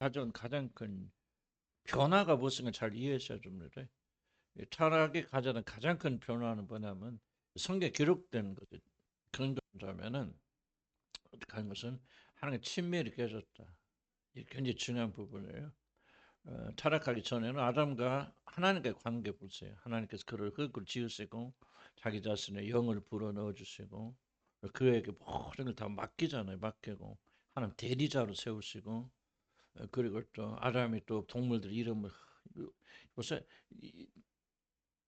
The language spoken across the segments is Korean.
가장 큰 변화가 무엇인가 잘 이해하셔야 됩니다. 타락이 가져는 가장 큰 변화는 뭐냐면 성경에 기록된 것이 근거라면은 어떻게 하는 것은 하나님의 친밀이 깨졌다. 이게 굉장히 중요한 부분이에요. 타락하기 전에는 아담과 하나님과의 관계 보세요. 하나님께서 그를 흙으로 지으시고 자기 자신의 영을 불어넣어 주시고 그에게 모든 걸 다 맡기잖아요. 맡기고 하나님 대리자로 세우시고 그리고 또 아담이 또 동물들 이름을 보세요.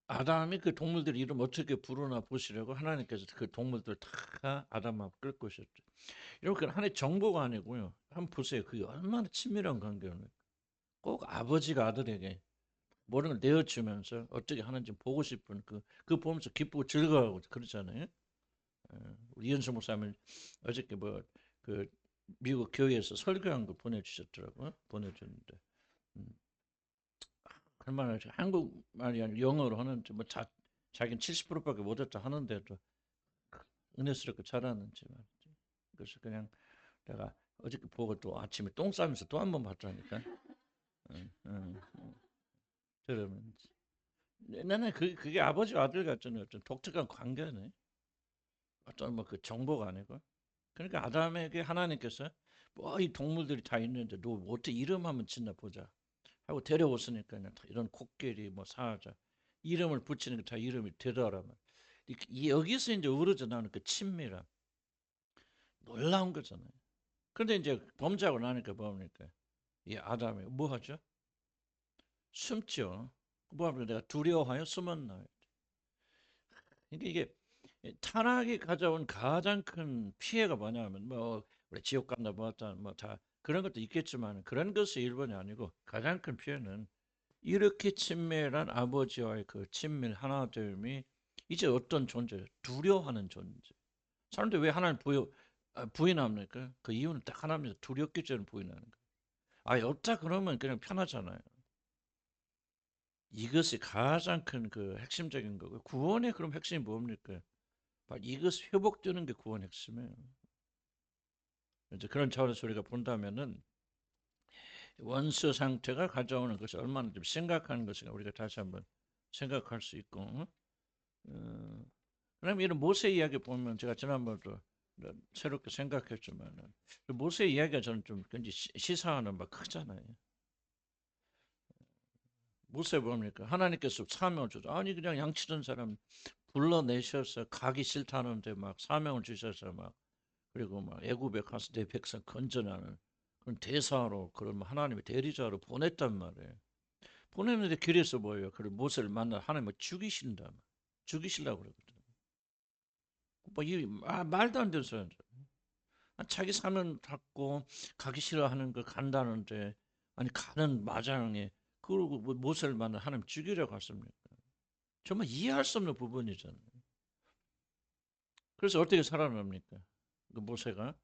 아담이 그 동물들 이름 어떻게 부르나 보시려고 하나님께서 그 동물들 다 아담 앞 끌고 오셨죠. 이렇게 하나의 정보가 아니고요. 한번 보세요. 그게 얼마나 친밀한 관계는. 꼭 아버지가 아들에게 모든 걸 내어주면서 어떻게 하는지 보고 싶은 그 보면서 기쁘고 즐거워하고 그러잖아요. 우리 이현수 목사님 어저께 그 미국 교회에서 설교한 거 보내주셨더라고요. 보내줬는데 얼마나 한국말이 아니라 영어로 하는지 자기는 70%밖에 못했다 하는데도 은혜스럽게 잘하는지 말이지. 그래서 그냥 내가 어저께 보고 또 아침에 똥 싸면서 또 한 번 봤다니까. 응, 응, 응. 그러면 나는 그게 아버지와 아들 같은 어떤 독특한 관계네. 어떤 뭐 그 정보가 아니고. 그러니까 아담에게 하나님께서 뭐 이 동물들이 다 있는데 너 어떻게 이름 한번 짓나 보자 하고 데려오시니까 이런 코끼리 뭐 사자 이름을 붙이는 게 다 이름이 되더라면 여기서 이제 우러져 나오는 그 친밀함 놀라운 거잖아요. 그런데 이제 범죄하고 나니까 뭡니까? 이 아담이 뭐 하죠? 숨죠. 뭐 하면 내가 두려워하여 숨었나요? 그러니까 이게 타락이 가져온 가장 큰 피해가 뭐냐면 뭐 우리 지옥 간다 뭐다 뭐 다 그런 것도 있겠지만 그런 것이 일본이 아니고 가장 큰 피해는 이렇게 친밀한 아버지와의 그 친밀 하나됨이 이제 어떤 존재 두려워하는 존재. 사람들이 왜 하나님 부인합니까? 그 이유는 딱 하나입니다. 두렵기 때문에 부인하는 거예요. 아 없다 그러면 그냥 편하잖아요. 이것이 가장 큰 그 핵심적인 거고 구원의 그럼 핵심이 뭡니까? 바로 이것이 회복되는 게 구원 핵심이에요. 이제 그런 차원에서 우리가 본다면은 원수 상태가 가져오는 것이 얼마나 좀 심각한 것인가 우리가 다시 한번 생각할 수 있고, 그다음에 이런 모세 이야기 보면 제가 지난번도 새롭게 생각했지만은 모세 이야기가 저는 좀 굉장히 시사하는 바 크잖아요. 모세 뭡니까? 하나님께서 사명을 주죠. 아니 그냥 양치던 사람 불러내셔서 가기 싫다는데 막 사명을 주셔서 막 그리고 막 애굽에 가서 내 백성 건져내는 그런 대사로 그런 하나님의 대리자로 보냈단 말이에요. 보냈는데 길에서 뭐예요? 그 모세를 만나 하나님을 죽이신다. 죽이시려고 그러거든. 뭐이 말도 안 되는 소리. 자기 사명 받고 가기 싫어하는 거 간다는데 아니 가는 마장에 그리고 모세를 만나 하나님 죽이려고 했습니까? 정말 이해할 수 없는 부분이잖아요. 그래서 어떻게 살아납니까? 그 모세가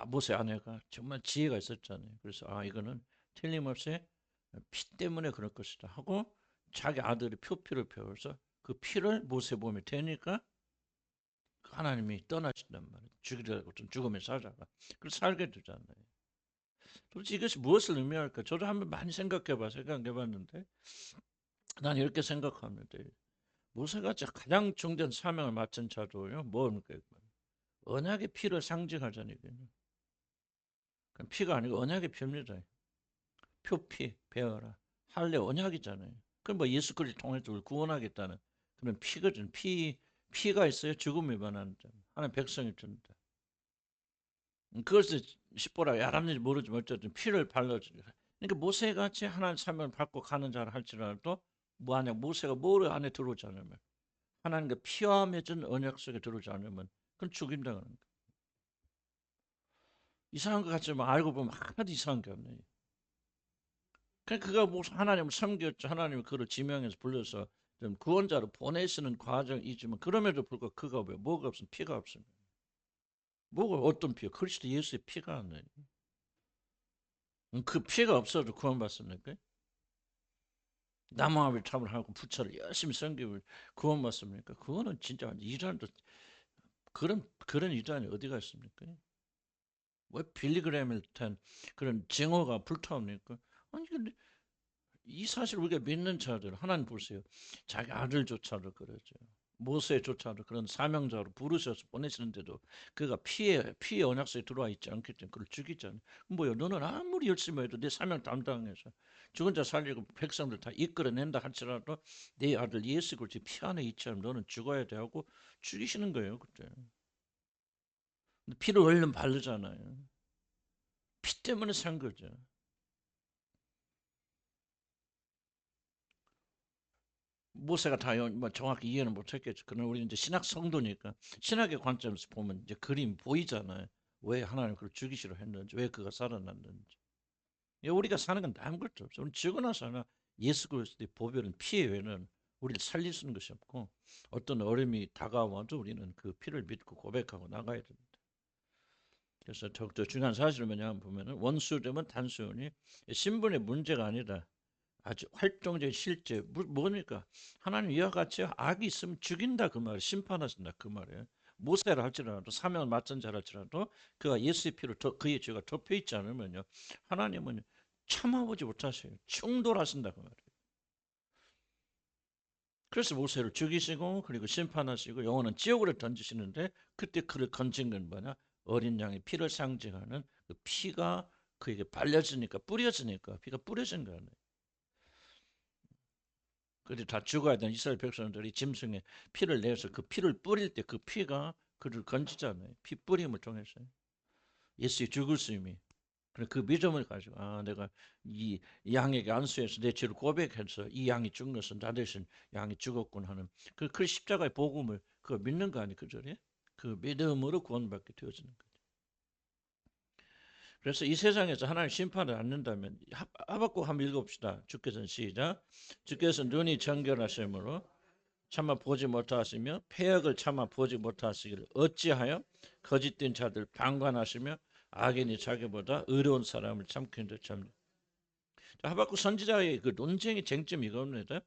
모세 아내가 정말 지혜가 있었잖아요. 그래서 이거는 틀림없이 피 때문에 그럴 것이다 하고 자기 아들의 표피를 배워서 그 피를 모세 몸에 대니까 하나님이 떠나신단 말이에요. 죽이려고 좀 죽음의 사자가. 그래서 살게 되잖아요. 도대체 이것이 무엇을 의미할까? 저도 한번 많이 생각해봤는데 난 이렇게 생각합니다. 모세가 가장 중대한 사명을 맡은 자도요. 뭡니까? 언약의 피를 상징하잖아요. 피가 아니고 언약의 피입니다. 표피, 베어라. 할례 언약이잖아요. 그럼 뭐 예수 그리스도 통해서 우리 구원하겠다는 그런 피거든. 피가 있어요. 죽음이 변하는 자. 하나님 백성이 됩니다. 그것을 십보라 야람인지 모르지만 어쨌든 피를 발라주니 그러니까 모세같이 하나님 사명을 받고 가는 자를 할지라도 만약 모세가 뭘 안에 들어오지 않으면 하나님과 피와 맺은 언약 속에 들어오지 않으면 그건 죽임당하는 거예요. 이상한 것 같지만 알고 보면 하나도 이상한 게 없네요. 그가 뭐 하나님을 섬겼죠. 하나님이 그를 지명해서 불러서 좀 구원자로 보내시는 과정이지만 그럼에도 불구하고 그가 왜 뭐가 없으면 피가 없습니다. 뭐가 어떤 피요? 그리스도 예수의 피가 안 나요. 그 피가 없어도 구원받습니까? 남아비 탑을 하고 부처를 열심히 섬기고 구원받습니까? 그거는 진짜 이단도 그런 이단이 어디가 있습니까? 왜 빌리그램을 탄 그런 증오가 불타옵니까? 아니 근데 이 사실 우리가 믿는 자들 하나님 보세요. 자기 아들조차도 그러죠. 모세조차도 그런 사명자로 부르셔서 보내시는데도 그가 피의 언약서에 들어와 있지 않기 때문에 그걸 죽이잖아요. 뭐요? 너는 아무리 열심히 해도 내 사명 담당해서 죽은 자 살리고 백성들 다 이끌어낸다 할지라도 내 아들 예수 그리스도 피 안에 있지 않으면 너는 죽어야 돼 하고 죽이시는 거예요 그때. 피를 얼른 바르잖아요. 피 때문에 산 거죠. 모세가 다 뭐 정확히 이해는 못했겠죠. 그러나 우리는 이제 신학 성도니까 신학의 관점에서 보면 이제 그림이 보이잖아요. 왜 하나님 그를 죽이시려 했는지, 왜 그가 살아났는지. 우리가 사는 건 아무것도 없어. 우리 죽어나 사나 예수 그리스도의 보혈은 피 외에는 우리를 살릴 수 있는 것이 없고 어떤 어려움이 다가와도 우리는 그 피를 믿고 고백하고 나가야 됩니다. 그래서 더욱더 중요한 사실은 뭐냐면 보면은 원수되면 단순히 신분의 문제가 아니다. 아주 활동적인 실제 뭡니까? 하나님 이와 같이 악이 있으면 죽인다 그 말이에요. 심판하신다 그 말이에요. 모세라 할지라도 사명을 맡은 자라 할지라도 그가 예수의 피로 그의 죄가 덮여 있지 않으면요 하나님은 참아보지 못하세요. 충돌하신다 그 말이에요. 그래서 모세를 죽이시고 그리고 심판하시고 영혼은 지옥으로 던지시는데 그때 그를 건진 건 뭐냐? 어린 양의 피를 상징하는 그 피가 그에게 발려지니까 뿌려지니까 피가 뿌려진 거예요. 그들이 다 죽어야 되는 이스라엘 백성들이 짐승에 피를 내서 그 피를 뿌릴 때 그 피가 그를 건지잖아요. 피 뿌림을 통해서 예수의 죽으심이 그 믿음을 가지고 내가 이 양에게 안수해서 내 죄를 고백해서 이 양이 죽은 것은 나 대신 양이 죽었군 하는 그 십자가의 복음을 그거 믿는 거 아니에요, 그절에? 그 믿음으로 구원받게 되어지는 거죠. 그래서 이 세상에서 하나님 심판을 않는다면 하박국 한번 읽어봅시다. 주께서는 시작. 주께서 눈이 정결하심으로 참아 보지 못하시며 패역을 참아 보지 못하시기를 어찌하여 거짓된 자들 방관하시며 악인이 자기보다 의로운 사람을 참기는 듯 참니. 하박국 선지자의 그 논쟁의 쟁점이 이겁니다.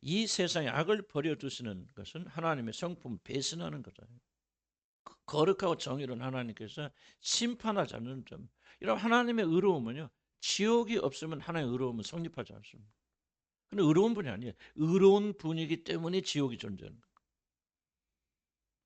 이 세상에 악을 버려두시는 것은 하나님의 성품 배신하는 거다. 거룩하고 정의로운 하나님께서 심판하지 않는 점. 이런 하나님의 의로움은요. 지옥이 없으면 하나님의 의로움은 성립하지 않습니다. 근데 의로운 분이 아니에요. 의로운 분이기 때문에 지옥이 존재하는 거예요.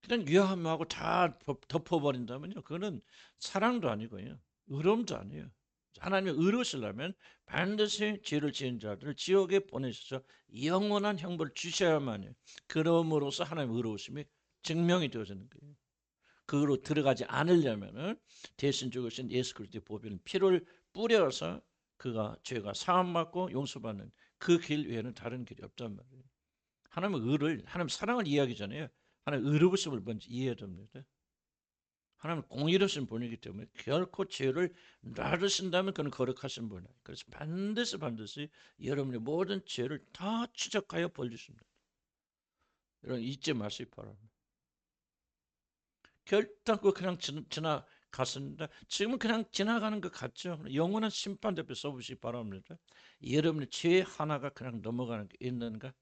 그냥 유하함하고 다 덮어버린다면요. 그거는 사랑도 아니고요. 의로움도 아니에요. 하나님이 의로우시려면 반드시 죄를 지은 자들을 지옥에 보내셔서 영원한 형벌을 주셔야만요. 그럼으로써 하나님의 의로우심이 증명이 되어지는 거예요. 그로 들어가지 않으려면은 대신 죽으신 예수 그리스도의 보혈은 피를 뿌려서 그가 죄가 사함받고 용서받는 그 길 외에는 다른 길이 없단 말이에요. 하나님의 의를 하나님 사랑을 이야기잖아요. 하나님 의로우심을 먼저 이해해야 됩니다. 하나님 공의로우신 분이기 때문에 결코 죄를 놔두신다면 그는 거룩하신 분이에요. 그래서 반드시 여러분의 모든 죄를 다 추적하여 벌주십니다. 여러분 잊지 마시기 바랍니다. 결단코 그냥 지나갔습니다. 지금은 그냥 지나가는 것 같죠. 영원한 심판 대표 써보시기 바랍니다. 여러분의 죄 하나가 그냥 넘어가는 게 있는가?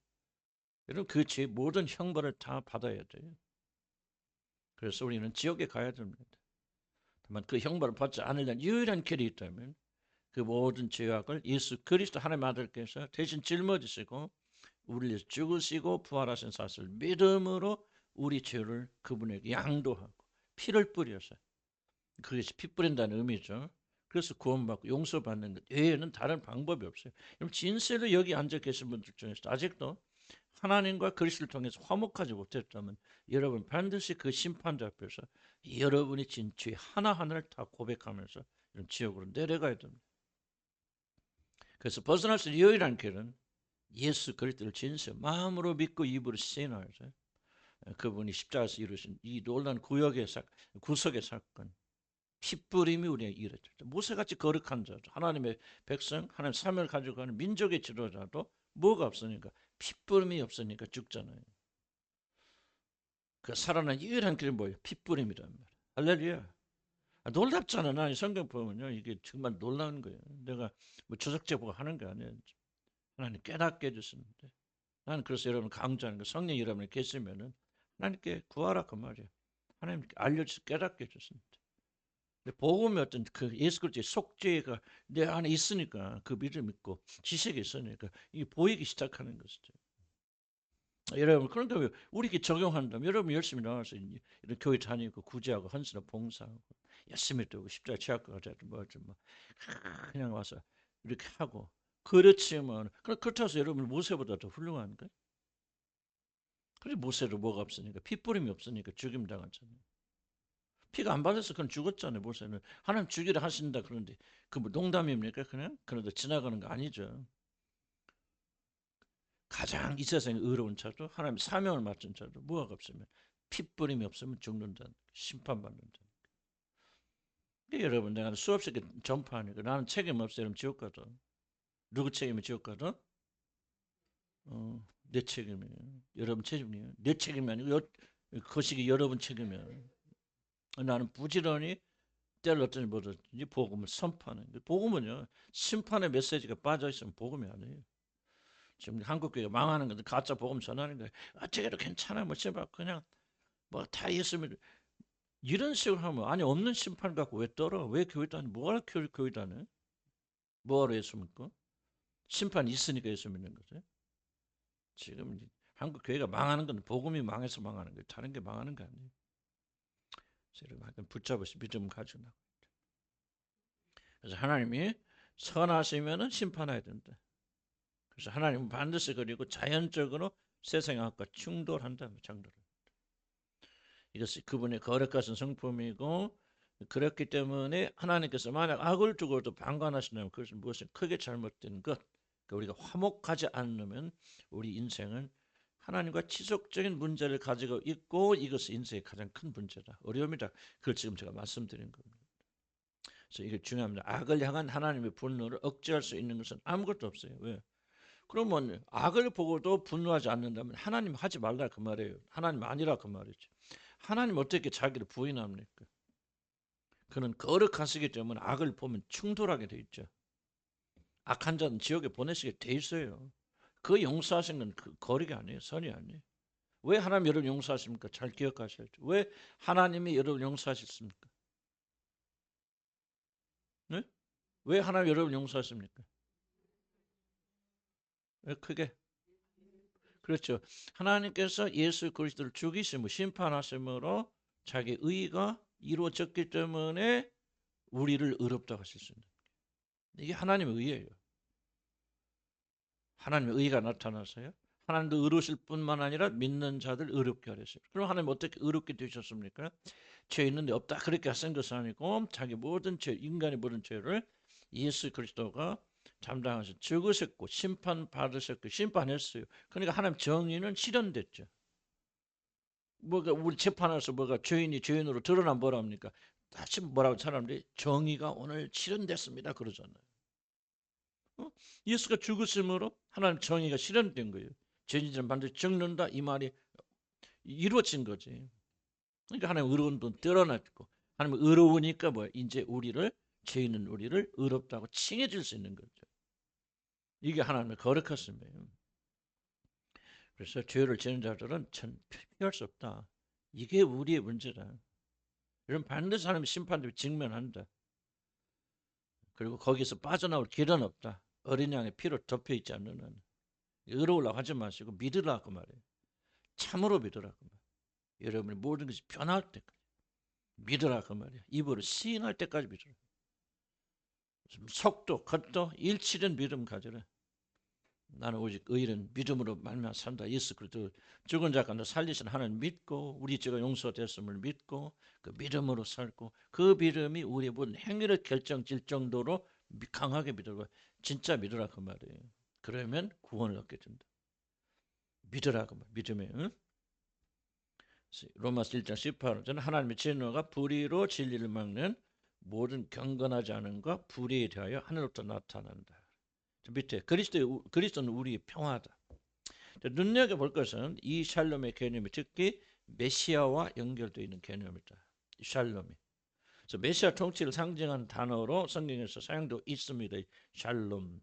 여러분 그 죄 모든 형벌을 다 받아야 돼요. 그래서 우리는 지옥에 가야 됩니다. 다만 그 형벌을 받지 않으려는 유일한 길이 있다면 그 모든 죄악을 예수 그리스도 하나님 아들께서 대신 짊어지시고 우리를 죽으시고 부활하신 사실을 믿음으로 우리 죄를 그분에게 양도하고 피를 뿌려서 그것이 피 뿌린다는 의미죠. 그래서 구원받고 용서받는 것 외에는 다른 방법이 없어요. 그럼 진실로 여기 앉아 계신 분들 중에서 아직도 하나님과 그리스도를 통해서 화목하지 못했다면 여러분 반드시 그 심판자 앞에서 여러분이 진 죄 하나하나를 다 고백하면서 지옥으로 내려가야 됩니다. 그래서 벗어날 수 있는 유일한 길은 예수 그리스도를 진실 마음으로 믿고 입으로 시인하여서 그분이 십자가에서 이루신 이 놀라운 구속의 사건 핏부림이 우리에게 이르죠. 모세같이 거룩한 자, 하나님의 백성, 하나님 삶을 가지고 가는 민족의 지도자도 뭐가 없으니까 핏부림이 없으니까 죽잖아요. 그 살아난 유일한 길이 뭐예요? 핏부림이란 말이에요. 할렐루야. 놀랍잖아. 나 성경 보면요. 이게 정말 놀라운 거예요. 내가 뭐 조석제 보고 하는 게 아니에요. 하나님 깨닫게 해주시는데 나는 그래서 여러분 강조하는 거 성령 여러분이 계시면은 하나님께 구하라 그 말이에요. 하나님 알려주시 깨닫게 해주십니다. 복음이 어떤 그 예수 그리스도의 속죄가 내 안에 있으니까 그 믿음 있고 지식이 있으니까 이 보이기 시작하는 것이죠. 여러분 그런데 우리에게 적용한다면 여러분 열심히 나와서 이런 교회 다니고 구제하고 헌신하고 봉사하고 열심히 뜨고 십자가 취하고 가자든 뭐든 뭐 그냥 와서 이렇게 하고 그렇지만 그렇다고 해서 여러분 모세보다 더 훌륭한 거예요? 그래 모세도 뭐가 없으니까 핏부림이 없으니까 죽임 당했잖아요. 피가 안 발려서 그건 죽었잖아요. 모세는 하나님 죽이라 하신다 그런데 그 뭐 농담입니까 그냥? 그런데 지나가는 거 아니죠. 가장 이 세상에 의로운 자도 하나님 사명을 맡은 자도 뭐가 없으면 핏부림이 없으면 죽는다. 심판받는다. 여러분 내가 수없이 전파하니까 나는 책임 없어요. 여러분 지옥 가도. 누구 책임이 지옥 가도? 내 책임이에요. 여러분 책임이에요. 내 책임이 아니고 거시기 여러분 책임이에요. 나는 부지런히 때를 어쩌니 뭐든지 복음을 선포하는 거예요. 복음은요. 심판의 메시지가 빠져있으면 복음이 아니에요. 지금 한국교회가 망하는 건데 가짜 복음 전하는 거예요. 어떻게도 괜찮아. 뭐 제발 그냥 뭐 다 예수님 이런 식으로 하면 아니 없는 심판 갖고 왜 떨어? 왜 교회 다니? 뭐하러 교회 다녀? 뭐하러 예수 믿고? 심판 있으니까 예수 믿는 거죠. 지금 한국 교회가 망하는 건 복음이 망해서 망하는 거예요. 다른 게 망하는 거 아니에요. 여러분 붙잡으시 믿음 가지고 나고. 그래서 하나님이 선하시면은 심판해야 된다. 그래서 하나님은 반드시 그리고 자연적으로 세상과 충돌한다. 장도를. 이것이 그분의 거룩하신 성품이고 그렇기 때문에 하나님께서 만약 악을 두고도 방관하신다면 그것은 무엇이 크게 잘못된 것. 그러니까 우리가 화목하지 않으면 우리 인생은 하나님과 지속적인 문제를 가지고 있고 이것이 인생의 가장 큰 문제다. 어려움이다. 그걸 지금 제가 말씀드린 겁니다. 그래서 이게 중요합니다. 악을 향한 하나님의 분노를 억제할 수 있는 것은 아무것도 없어요. 왜? 그러면 악을 보고도 분노하지 않는다면 하나님 하지 말라 그 말이에요. 하나님 아니라 그 말이죠. 하나님 어떻게 자기를 부인합니까? 그는 거룩하시기 때문에 악을 보면 충돌하게 돼 있죠. 악한 자는 지옥에 보내시게 돼 있어요. 그 용서하신 건 그 거리가 아니에요. 선이 아니에요. 왜 하나님 여러분 용서하십니까? 잘 기억하셔야죠. 왜 하나님이 여러분 용서하셨습니까? 네? 왜 하나님 여러분 용서하십니까? 왜 크게? 그렇죠. 하나님께서 예수 그리스도를 죽이심으로 심판하심으로 자기 의가 이루어졌기 때문에 우리를 의롭다고 하실 수 있는 이게 하나님의 의예요. 하나님의 의가 나타나서요. 하나님도 의로우실 뿐만 아니라 믿는 자들 의롭게 하셨어요. 그럼 하나님 어떻게 의롭게 되셨습니까? 죄 있는데 없다 그렇게 하신 것은 아니고 자기 모든 죄, 인간의 모든 죄를 예수 그리스도가 담당하셔 죽으셨고 심판받으셨고 심판했어요. 그러니까 하나님 정의는 실현됐죠. 뭐가 우리 재판에서 뭐가 죄인이 죄인으로 드러난 뭐랍니까? 다시 뭐라고 사람들이 정의가 오늘 실현됐습니다 그러잖아요. 예수가 죽으심으로 하나님 정의가 실현된 거예요. 죄인들은 반드시 죽는다 이 말이 이루어진 거지. 그러니까 하나님 의로운 분 드러났고 하나님 의로우니까 뭐 이제 우리를 죄 있는 우리를 의롭다고 칭해줄 수 있는 거죠. 이게 하나님의 거룩하심이에요. 그래서 죄를 지는 자들은 전 피할 수 없다. 이게 우리의 문제다. 이런 반드시 하나님 심판도 직면한다. 그리고 거기서 빠져나올 길은 없다. 어린 양의 피로 덮여 있지 않는 한. 의로우려고 하지 마시고 믿으라고 말해요. 참으로 믿으라고 말해요. 여러분의 모든 것이 변할 때까지 믿으라고 말이에요. 입으로 시인할 때까지 믿으라. 속도, 겉도 일치된 믿음 가져라. 나는 오직 의인은 믿음으로 말미암아 산다. 예수 그리스도 죽은 자 가운데 살리신 하나님 믿고 우리 죄가 용서됐음을 믿고 그 믿음으로 살고 그 믿음이 우리의 모든 행위를 결정질 정도로 강하게 믿으라. 진짜 믿으라 그 말이에요. 그러면 구원을 얻게 된다. 믿으라 그 말. 믿음에 응? 로마서 1장 18절은 하나님의 진노가 불의로 진리를 막는 모든 경건하지 않음과 불의에 대하여 하늘로부터 나타난다. 밑에 그리스도는 우리의 평화다. 눈여겨볼 것은 이 샬롬의 개념이 특히 메시아와 연결되어 있는 개념이다. 샬롬이. 그래서 메시아 통치를 상징하는 단어로 성경에서 사용되고 있습니다. 샬롬.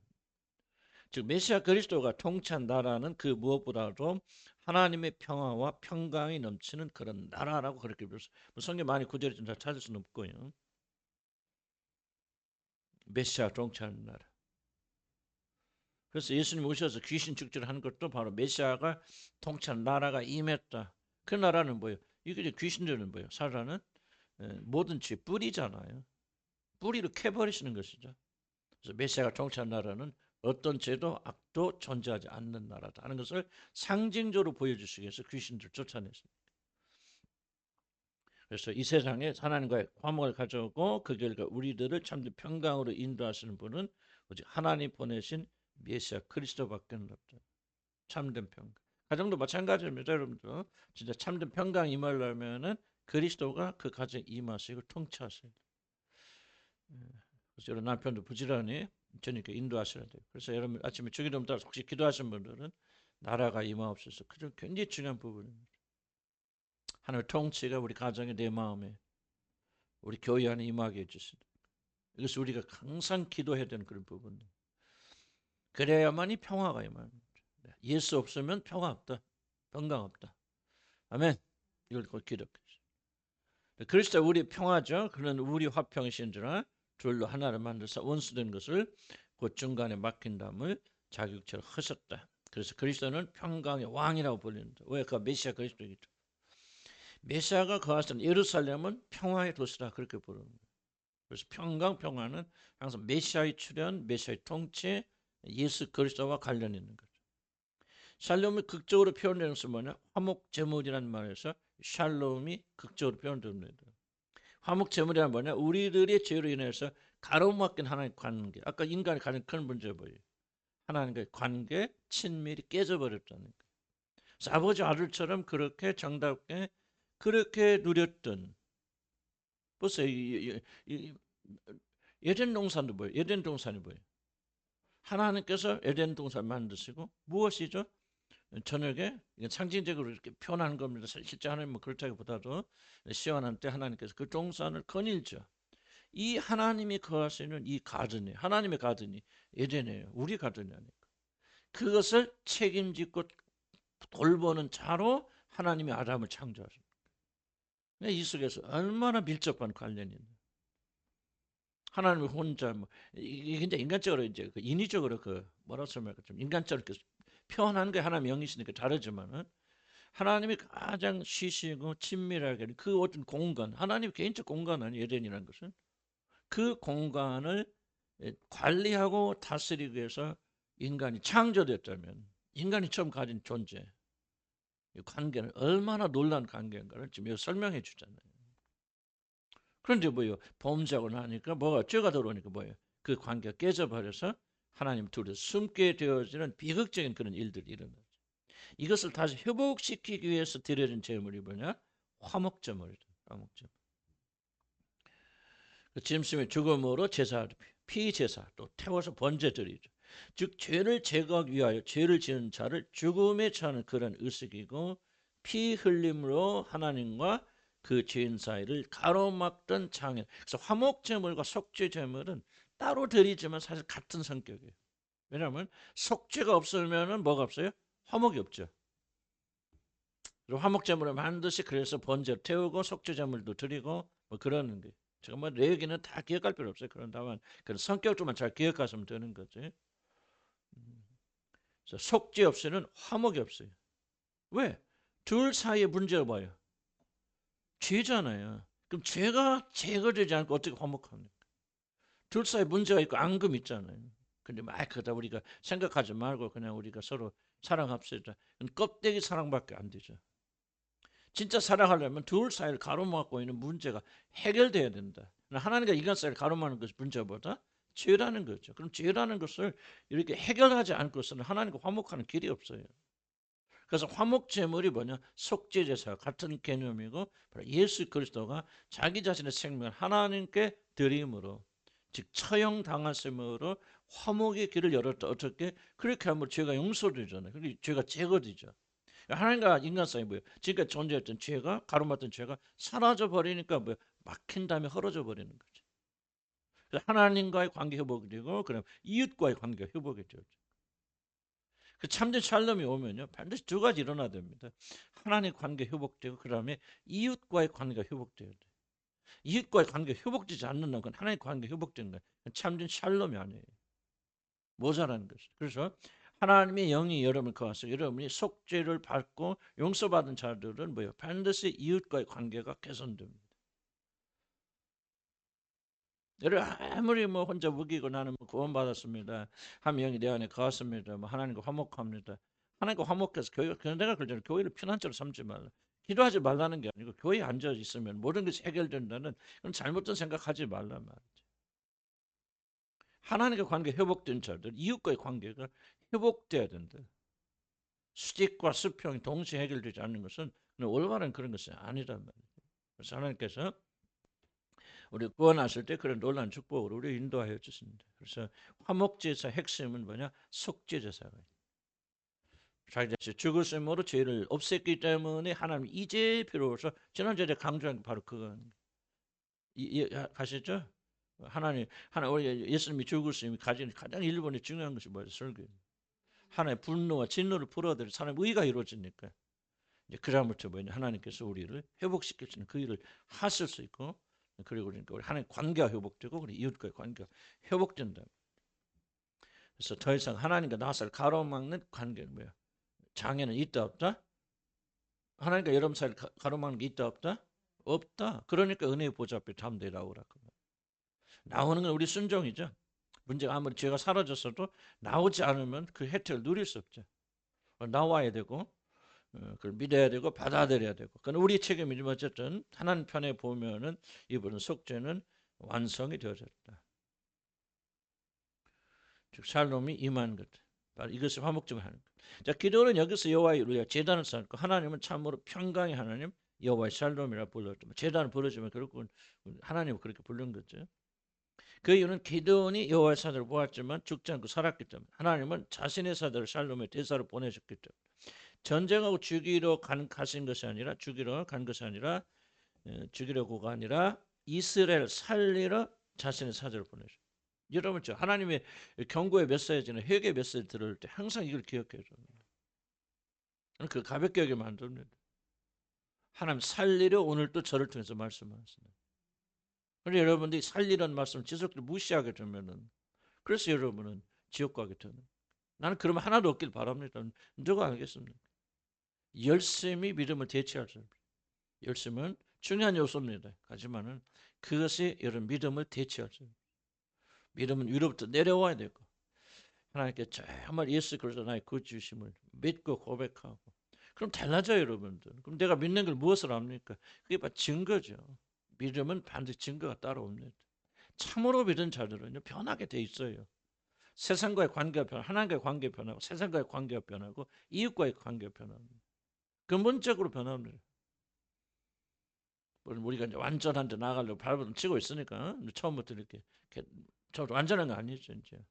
즉 메시아 그리스도가 통치한 나라는 그 무엇보다도 하나님의 평화와 평강이 넘치는 그런 나라라고 그렇게 불렀어요. 성경 많이 구절이 좀 다 찾을 수는 없고요. 메시아 통치하는 나라. 그래서 예수님 오셔서 귀신 축제를 한 것도 바로 메시아가 통치하는 나라가 임했다. 그 나라는 뭐예요? 이게 귀신들은 뭐예요? 살아는 모든 죄 뿌리잖아요. 뿌리를 캐버리시는 것이죠. 그래서 메시아가 통치하는 나라는 어떤 죄도 악도 존재하지 않는 나라다 하는 것을 상징적으로 보여주시기 위해서 귀신들 쫓아냈습니다. 그래서 이 세상에 하나님과의 화목을 가져오고 그 결과 우리들을 참된 평강으로 인도하시는 분은 오직 하나님 보내신 메시아 그리스도밖에 없다. 참된 평강. 가정도 마찬가지입니다, 여러분들. 진짜 참된 평강 임하려면은 그리스도가 그 가정에 임하시고 통치하셔야 돼요. 그래서 여러분 남편도 부지런히 저녁에 인도하셔야 돼요. 그래서 여러분 아침에 주기도문 따라 혹시 기도하신 분들은 나라가 임하옵소서. 그건 굉장히 중요한 부분입니다. 하나님의 통치가 우리 가정에 내 마음에 우리 교회 안에 임하게 해주시다. 이것을 우리가 항상 기도해야 되는 그런 부분입니다. 그래야만이 평화가 임합니다. 예수 없으면 평화 없다. 평강 없다. 아멘. 이걸 꼭 기록하시죠. 그리스도 우리 평화죠. 그는 우리 화평이신지라 둘로 하나를 만들어서 원수된 것을 곧 중간에 막힌 담을 자격처럼 하셨다. 그래서 그리스도는 평강의 왕이라고 불립니다. 왜? 그 메시아 그리스도이기 때문에. 메시아가 거하시는 예루살렘은 평화의 도시라 그렇게 부릅니다. 그래서 평화는 항상 메시아의 출현, 메시아의 통치, 예수 그리스도와 관련이 있는 거죠. 샬롬이 극적으로 표현되는 것은 뭐냐? 화목제물이라는 말에서 샬롬이 극적으로 표현됩니다. 화목제물이란 뭐냐? 우리들의 죄로 인해서 가로막힌 하나님의 관계. 아까 인간이 가진 큰 문제 뭐예요? 하나님과의 관계, 친밀이 깨져버렸다는 거예요. 그래서 아버지 아들처럼 그렇게 정답게 그렇게 누렸던 보세요. 에덴 동산도 뭐예요? 에덴 동산이 뭐예요? 하나님께서 에덴 동산을 만드시고 무엇이죠? 저녁에 상징적으로 이렇게 표현하는 겁니다. 실제 하나님 뭐 그렇다기보다도 시원한 때 하나님께서 그 동산을 거닐죠. 이 하나님이 거하시는 이 가든이 하나님의 가든이 에덴이에요. 우리 가든이 아니까. 그것을 책임지고 돌보는 자로 하나님이 아담을 창조하십니다. 이 속에서 얼마나 밀접한 관련이 있는. 하나님이 혼자 뭐 이게 굉장히 인간적으로 이제 그 인위적으로 그 뭐라고 설명할까 좀 인간적으로 표현하는 게 하나님 영이시니까 다르지만은 하나님이 가장 쉬시고 친밀하게 그 어떤 공간 하나님 개인적 공간 아니에요. 에덴이라는 것은 그 공간을 관리하고 다스리기 위해서 인간이 창조됐다면 인간이 처음 가진 존재 이 관계는 얼마나 놀라운 관계인가를 지금 여기 설명해 주잖아요. 그런데 뭐예요? 범죄하고 나니까 뭐가 죄가 들어오니까 뭐예요? 그 관계가 깨져버려서 하나님 둘이 숨게 되어지는 비극적인 그런 일들이 일어나죠. 이것을 다시 회복시키기 위해서 드려진 제물이 뭐냐? 화목제물이다. 화목제물. 짐승의 죽음으로 제사, 피제사 또 태워서 번제드리죠. 즉 죄를 제거하기 위하여 죄를 지은 자를 죽음에 처하는 그런 의식이고 피 흘림으로 하나님과 그 죄인 사이를 가로막던 장애. 그래서 화목제물과 속죄제물은 따로 드리지만 사실 같은 성격이에요. 왜냐하면 속죄가 없으면 뭐가 없어요? 화목이 없죠. 그리고 화목제물을 반드시 그래서 번제를 태우고 속죄제물도 드리고 뭐 그러는 게. 제가 뭐 내 얘기는 다 기억할 필요 없어요. 그런 다만 그런 성격들만 잘 기억하시면 되는 거지. 그래서 속죄 없이는 화목이 없어요. 왜? 둘 사이에 문제가 뭐예요? 죄잖아요. 그럼 죄가 제거되지 않고 어떻게 화목합니까? 둘 사이에 문제가 있고 앙금 있잖아요. 근데 막 그러다 우리가 생각하지 말고 그냥 우리가 서로 사랑합시다. 껍데기 사랑밖에 안 되죠. 진짜 사랑하려면 둘 사이를 가로막고 있는 문제가 해결돼야 된다. 하나님과 인간 사이를 가로막는 것이 문제보다 죄라는 거죠. 그럼 죄라는 것을 이렇게 해결하지 않고서는 하나님과 화목하는 길이 없어요. 그래서 화목제물이 뭐냐? 속죄제사와 같은 개념이고 예수 그리스도가 자기 자신의 생명을 하나님께 드림으로 즉 처형당하심으로 화목의 길을 열었다. 어떻게? 그렇게 하면 죄가 용서되잖아요. 그리고 죄가 제거되죠. 하나님과 인간 사이 뭐예요? 지금까지 존재했던 죄가 가로막던 죄가 사라져 버리니까 뭐예요? 막힌 다음에 헐어져 버리는 거죠. 그래서 하나님과의 관계 회복이 되고 그럼 이웃과의 관계 회복이 되죠. 그 참된 샬롬이 오면요 반드시 두 가지 일어나야 됩니다. 하나님 관계 회복되고 그다음에 이웃과의 관계가 회복돼야 돼요. 이웃과의 관계가 회복되지 않는 건 하나님과 관계가 회복된 거예요. 참된 샬롬이 아니에요. 모자라는 것이죠. 그래서 하나님의 영이 여러분을 거하서 여러분이 속죄를 받고 용서받은 자들은 뭐예요? 반드시 이웃과의 관계가 개선됩니다. 여러분 아무리 뭐 혼자 우기고 나는 뭐 구원받았습니다. 한 영이 내 안에 거하십니다. 뭐 하나님과 화목합니다. 하나님과 화목해서 교회, 내가 그러잖아요. 교회를 피난처로 삼지 말라. 기도하지 말라는 게 아니고 교회에 앉아 있으면 모든 것이 해결된다는 그런 잘못된 생각하지 말란 말이죠. 하나님과 관계 회복된 자들, 이웃과의 관계가 회복돼야 된다. 수직과 수평이 동시에 해결되지 않는 것은 올바른 그런 것이 아니란 말이죠. 그래서 하나님께서 우리 구원하실 때 그런 놀라운 축복으로 우리 인도하여 주십니다. 그래서 화목제사 핵심은 뭐냐? 속죄제사가 자기같이 죽으심으로 죄를 없앴기 때문에 하나님 이제 비로소 지난주에 강조한 게 바로 그거 가시죠? 하나님 우리 예수님이 죽으심이 가진 가장 일본의 중요한 것이 뭐예요? 설교. 하나님의 분노와 진노를 풀어드릴 사람의 의가 이루어지니까 이제 그다음부터 뭐냐? 하나님께서 우리를 회복시킬 수 있는 그 일을 하실 수 있고 그리고 그러니까 우리 하나님 관계가 회복되고 우리 이웃과의 관계가 회복된다. 그래서 더 이상 하나님과 나사를 가로막는 관계는 뭐야? 장애는 있다 없다? 하나님과 여러분 사이를 가로막는 게 있다 없다? 없다. 그러니까 은혜의 보좌 앞에 담대라고 그러고 나오는 건 우리 순종이죠. 문제가 아무리 죄가 사라졌어도 나오지 않으면 그 혜택을 누릴 수 없죠. 나와야 되고 그걸 믿어야 되고 받아들여야 되고 그건 우리 책임이지만 어쨌든 하나님 편에 보면은 이분은 속죄는 완성이 되어졌다. 즉 샬롬이 임한 것. 바로 이것을 화목제물 하는 것. 자, 기도는 여기서 여호와의 우리가 제단을 쌓고 하나님은 참으로 평강의 하나님 여호와의 샬롬이라 불렀죠. 제단을 부르지만 결국은 하나님을 그렇게 부른 거죠. 그 이유는 기도원이 여호와의 사자를 보았지만 죽지 않고 살았기 때문에 하나님은 자신의 사자를 샬롬의 대사로 보내셨기 때문에 전쟁하고 죽이러 가신 것이 아니라 죽이려고가 아니라 이스라엘 살리러 자신의 사자를 보내셨. 여러분 저 하나님의 경고의 메시지는 회개 메시지 들을 때 항상 이걸 기억해야 됩니다. 그 가볍게 여기면 안 됩니다. 하나님 살리려 오늘도 저를 통해서 말씀하시네. 그런데 여러분들이 살리라는 말씀을 지속적으로 무시하게 되면은 그래서 여러분은 지옥 가게 되는. 나는 그러면 하나도 없길 바랍니다. 누가 알겠습니까? 열심히 믿음을 대체할 줄. 열심은 중요한 요소입니다. 하지만은 그것이 여러분 믿음을 대체할 줄. 믿음은 위로부터 내려와야 되고 하나님께 정말 예수 그리스도 나의 구주심을 믿고 고백하고 그럼 달라져요 여러분들. 그럼 내가 믿는 걸 무엇을 합니까? 그게 바로 증거죠. 믿음은 반드시 증거가 따라옵니다. 참으로 믿은 자들은요 변하게 돼 있어요. 세상과의 관계가 변하고 하나님과의 관계가 변하고 세상과의 관계가 변하고 이웃과의 관계가 변합니다. 근본적으로 변합니다. 우리가 이제 완전한 데 나가려고 발버둥 치고 있으니까 처음부터 이렇게 저 완전한 거 아니죠 이제.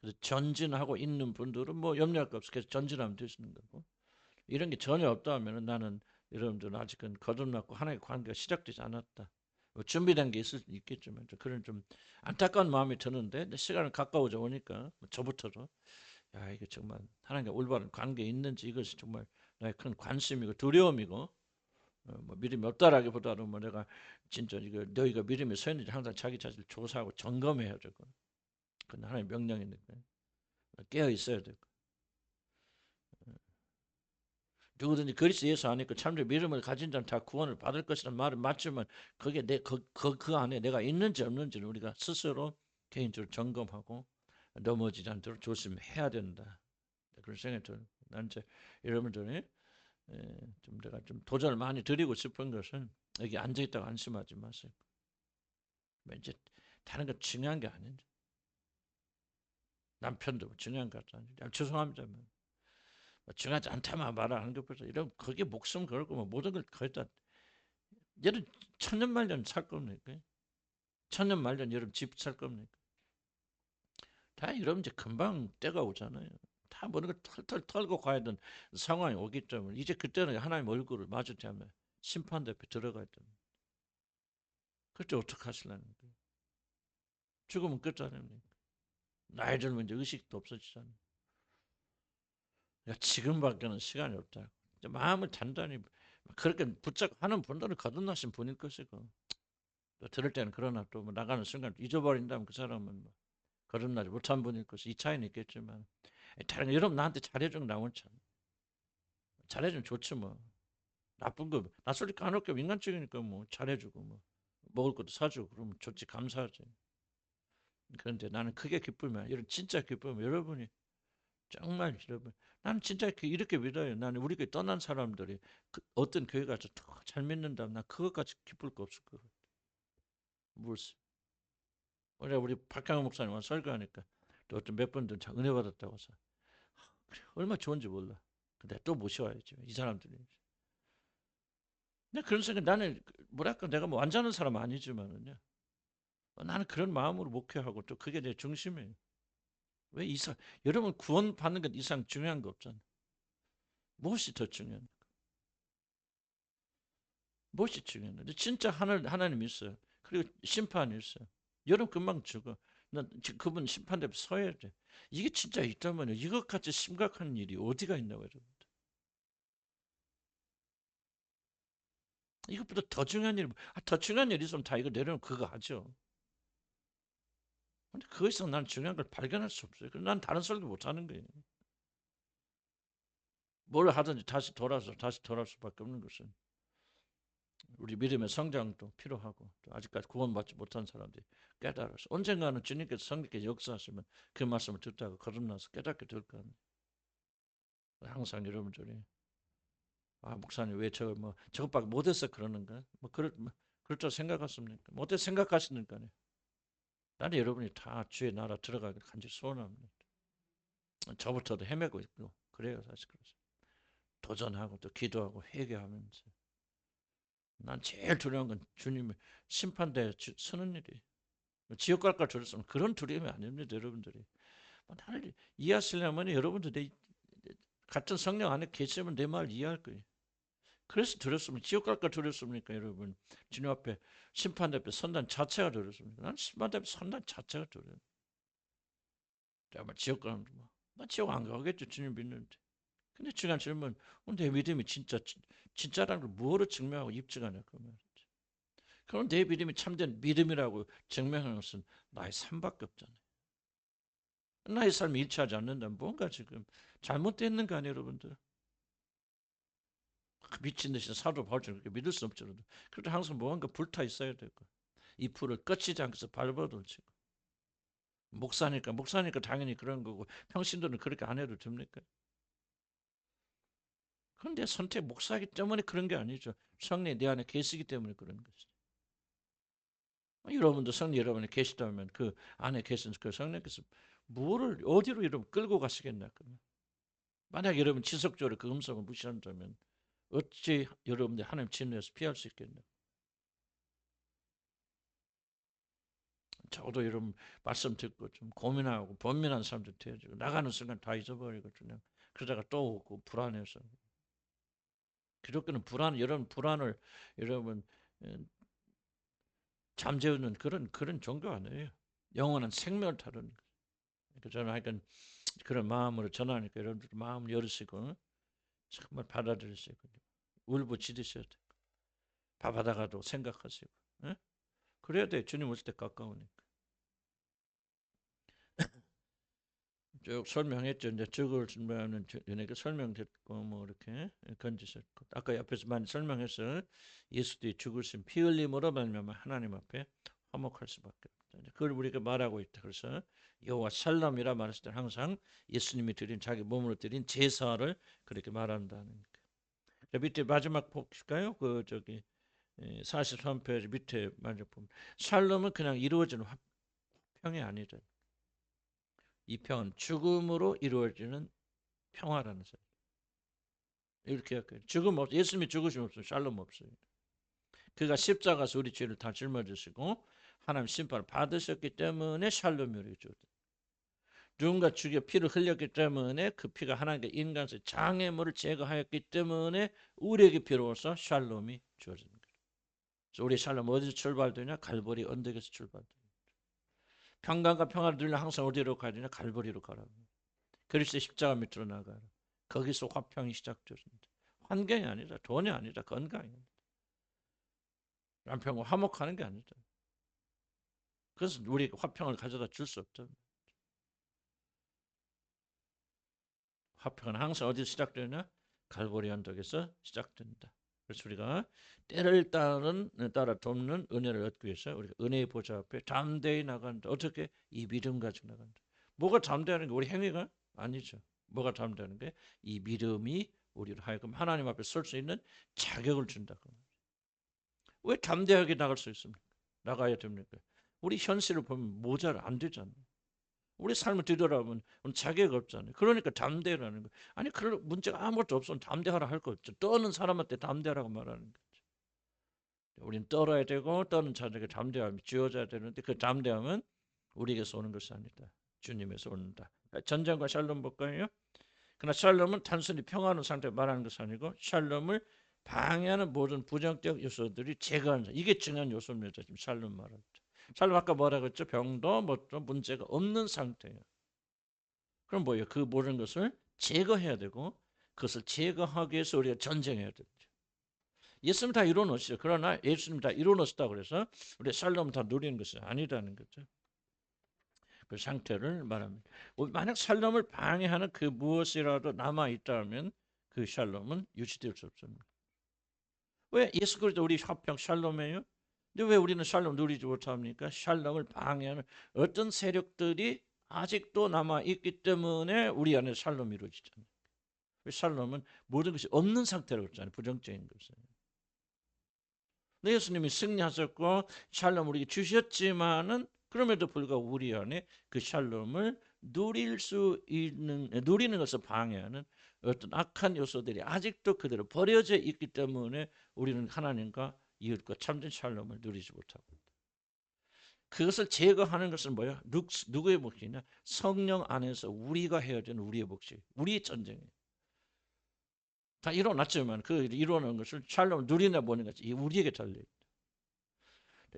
그래서 전진하고 있는 분들은 뭐 염려할 거 없이 계속 전진하면 되시는 거고 이런 게 전혀 없다면 나는 여러분들은 아직은 거듭났고 하나님의 관계가 시작되지 않았다. 뭐 준비된 게 있을 수 있겠지만 그런 좀 안타까운 마음이 드는데 시간은 가까워져 오니까 뭐 저부터도 야 이게 정말 하나님과 올바른 관계 있는지 이것이 정말 나의 큰 관심이고 두려움이고 뭐 믿음이 없다라기보다는 뭐 내가 진짜 이거 너희가 믿음이 서 있는지 항상 자기 자신을 조사하고 점검해야 되고 그건 하나님의 명령이니까 깨어 있어야 되고 누구든지 그리스도 예수 안에 참된 믿음을 가진 자는 다 구원을 받을 것이라는 말은 맞지만 그게 그 안에 내가 있는지 없는지를 우리가 스스로 개인적으로 점검하고 넘어지지 않도록 조심해야 된다. 그런 생각이 들어요. 난 이제 여러분들이 좀 내가 좀 도전을 많이 드리고 싶은 것은 여기 앉아 있다가 안심하지 마세요. 이제 다른 거 중요한 게 아닌데 남편도 중요한 것 아니죠. 죄송합니다. 중요하지 않다만 말하는 것보다 이런 거기에 목숨 걸고 뭐 모든 걸 거의 다 여러분 천년 말년 살 겁니까? 천년 말년 여러분 집 살 겁니까? 다 여러분 이제 금방 때가 오잖아요. 다 모든 걸 털털 털고 가야 되는 상황이 오기 때문에 이제 그때는 하나님 얼굴을 마주치면 심판대 앞에 들어가야 됩니다. 그때 어떻게 하시려는 거예요? 죽으면 끝 아닙니까? 나이 들면 이제 의식도 없어지잖아요. 지금밖에는 시간이 없다. 마음을 단단히 그렇게 붙잡고 하는 분들은 거듭나신 분일 것이고 또 들을 때는 그러나 또 뭐 나가는 순간 잊어버린다면 그 사람은 뭐 거듭나지 못한 분일 것이 이 차이는 있겠지만 다른 여러분 나한테 잘해주는 나 원천 잘해주면 좋지 뭐 나쁜 거 낯설리 까놓게 인간적이니까 뭐 잘해주고 뭐 먹을 것도 사주고 그러면 좋지 감사하지. 그런데 나는 크게 기쁘면 이런 진짜 기쁘면 여러분이 정말 여러분 나는 진짜 이렇게 믿어요. 나는 우리 교회 떠난 사람들이 어떤 교회 가서 더 잘 믿는다면 나 그것까지 기쁠 거 없을 것 같아. 무엇 어제 우리 박강호 목사님 와서 설교하니까 또 어떤 몇 분들 은혜 받았다고 해서 그래, 얼마나 좋은지 몰라. 근데 또 모셔와야지 이 사람들이. 근데 그런 생각 나는 뭐랄까 내가 뭐 완전한 사람 아니지만은요. 나는 그런 마음으로 목회하고 또 그게 내 중심이에요. 왜 이상 여러분 구원 받는 것 이상 중요한 거 없잖아. 무엇이 더 중요한? 무엇이 중요한데? 진짜 하나님 있어요. 그리고 심판이 있어요. 여러분 금방 죽어. 난 그분 심판대 앞에 서야 돼. 이게 진짜 있다면 이것같이 심각한 일이 어디가 있나요, 여러분? 이것보다 더 중요한 일, 더 중요한 일 있으면 다 이거 내려놓으면 그거 하죠. 근데 그거 있으면 난 중요한 걸 발견할 수 없어요. 그래서 난 다른 설교 못 하는 거예요. 뭘 하든지 다시 돌아올 수밖에 없는 것은 우리 믿음의 성장도 필요하고 또 아직까지 구원받지 못한 사람들이 깨달아서 언젠가는 주님께서 성령께서 역사하시면 그 말씀을 듣다가 거듭나서 깨닫게 될 거 아니에요. 항상 여러분들이 목사님 왜 저것밖에 못해서 그러는가 그럴 줄 생각하십니까? 못해서 생각하시니까요. 나는 여러분이 다 주의 나라 들어가길 간절히 소원합니다. 저부터도 헤매고 있고 그래요 사실 그래서 도전하고 또 기도하고 회개하면서 난 제일 두려운 건 주님의 심판대에 서는 일이 지옥 갈까 두렵으면 그런 두려움이 아닙니다 여러분들이 나를 이해하시려면 여러분들 같은 성령 안에 계시면 내 말 이해할 거예요. 그래서 두렵습니다. 지옥 갈까 두렵습니까 여러분? 주님 앞에 심판 앞에 선단 자체가 두렵습니다. 나는 심판 앞에 선단 자체가 두려워요. 정말 지옥 가면 나 지옥 안 가겠죠 주님 믿는데. 근데 중요한 질문 내 믿음이 진짜라는 걸 뭐로 증명하고 입증하냐 그 말이지. 그럼 내 믿음이 참된 믿음이라고 증명하는 것은 나의 삶밖에 없잖아요. 나의 삶이 일치하지 않는다면 뭔가 지금 잘못됐는 거 아니에요 여러분들. 미친 듯이 사도 바울처럼 그렇게 믿을 수 없죠. 그래도 항상 뭔가 불타 있어야 되고 이 불을 꺼치지 않고서 발버둥치고 목사니까 당연히 그런 거고 평신도는 그렇게 안 해도 됩니까? 그런데 선택 목사이기 때문에 그런 게 아니죠. 성령이 내 안에 계시기 때문에 그런 것이죠. 여러분도 성령 여러분에 계시다면 그 안에 계신 그 성령께서 뭐를 어디로 여러분 끌고 가시겠나 그러면 만약 여러분 지속적으로 그 음성을 무시한다면 어찌 여러분들 하나님 진노에서 피할 수 있겠나? 저도 여러분 말씀 듣고 좀 고민하고 번민한 사람들 되어지고 나가는 순간 다 잊어버리고 그냥 그러다가 또 오고 불안해서 기독교는 여러분 불안을 여러분 잠재우는 그런 종교 아니에요. 영원한 생명을 다루는 거. 그러니까 저는 하여간 그런 마음으로 전하니까 여러분들 마음을 열으시고 정말 받아들이시고 울부짖으셔야 돼. 밥하다가도 생각하시고. 예? 그래야 돼. 주님 오실 때 가까우니까. 쭉 설명했죠. 이제 저걸 준비하는 연예계 설명됐고 뭐 이렇게 건지셨고 아까 옆에서 많이 설명해서 예수들이 죽으신 피 흘림으로 말미암아 하나님 앞에 화목할 수밖에 없다. 그걸 우리가 말하고 있다. 그래서 여호와 샬롬이라 말했을 때 항상 예수님이 드린 자기 몸으로 드린 제사를 그렇게 말한다는 거. 밑에 마지막 볼까요? 그 저기 43페이지 밑에 마지막 보면 샬롬은 그냥 이루어지는 화평이 아니다. 이 평은 죽음으로 이루어지는 평화라는 소리. 이렇게 할까요? 죽음 없, 예수님이 죽으심 없어요. 샬롬 없어요. 그가 십자가에서 우리 죄를 다 짊어지시고 하나님 심판을 받으셨기 때문에 샬롬이 이루어져요. 누군가 죽여 피를 흘렸기 때문에 그 피가 하나님께 인간의 장애물을 제거하였기 때문에 우리에게 비로소 샬롬이 주어지는 거예요. 그래서 우리 샬롬 어디서 출발되냐? 갈보리 언덕에서 출발돼요. 평강과 평화를 누리려 항상 어디로 가야 되냐? 갈보리로 가라고. 그리스도의 십자가 밑으로 나가라. 거기서 화평이 시작되었습니다. 환경이 아니라 돈이 아니라 건강입니다. 남편과 화목하는 게 아니다. 그래서 우리 화평을 가져다 줄 수 없죠. 화평은 항상 어디서 시작되느냐? 갈보리 언덕에서 시작된다. 그래서 우리가 때를 따라 돕는 은혜를 얻기 위해서 우리가 은혜의 보좌 앞에 담대히 나간다. 어떻게? 이 믿음 가지고 나간다. 뭐가 담대하는 게 우리 행위가 아니죠. 뭐가 담대하는 게 이 믿음이 우리를 하여금 하나님 앞에 설 수 있는 자격을 준다. 왜 담대하게 나갈 수 있습니까? 나가야 됩니까? 우리 현실을 보면 모자라 안 되잖아요. 우리 삶을 뒤돌아보면 자격 없잖아요. 그러니까 담대라는 거. 아니 그럴 문제가 아무것도 없으면 담대하라 할 거 없죠. 떠는 사람한테 담대하라고 말하는 거죠. 우리는 떨어야 되고 떠는 자에게 담대함이 주어져야 되는데 그 담대함은 우리에게서 오는 것이 아니다. 주님에서 온다. 전쟁과 샬롬 볼까요? 그러나 샬롬은 단순히 평화로운 상태 말하는 것이 아니고 샬롬을 방해하는 모든 부정적 요소들이 제거하는 이게 중요한 요소입니다. 지금 샬롬 말할 때. 샬롬 아까 뭐라고 했죠? 병도 뭐도 문제가 없는 상태예요. 그럼 뭐예요? 그 모든 것을 제거해야 되고 그것을 제거하기 위해서 우리가 전쟁해야 되죠. 예수님 다 이루어놓으시죠. 그러나 예수님 다 이루어놓으셨다고 그래서 우리 샬롬 다 누리는 것이 아니라는 거죠. 그 상태를 말합니다. 만약 샬롬을 방해하는 그 무엇이라도 남아있다면 그 샬롬은 유지될 수 없습니다. 왜 예수 그리스도 우리 화평 샬롬이에요? 근데 왜 우리는 샬롬 누리지 못합니까? 샬롬을 방해하는 어떤 세력들이 아직도 남아있기 때문에 우리 안에 샬롬이 이루어지잖아요. 샬롬은 모든 것이 없는 상태라고 했잖아요. 부정적인 것은. 예수님이 승리하셨고 샬롬 우리에게 주셨지만은 그럼에도 불구하고 우리 안에 그 샬롬을 누리는 것을 방해하는 어떤 악한 요소들이 아직도 그대로 버려져 있기 때문에 우리는 하나님과 이웃과 참된 샬롬을 누리지 못하고 있다. 그것을 제거하는 것은 뭐야? 누구의 몫이냐? 성령 안에서 우리가 해야 되는 우리의 몫이 우리의 전쟁이에요. 다 이뤄놨지만 그 이루어놓은 것을 샬롬 누리나 보는 것이 우리에게 달려있다.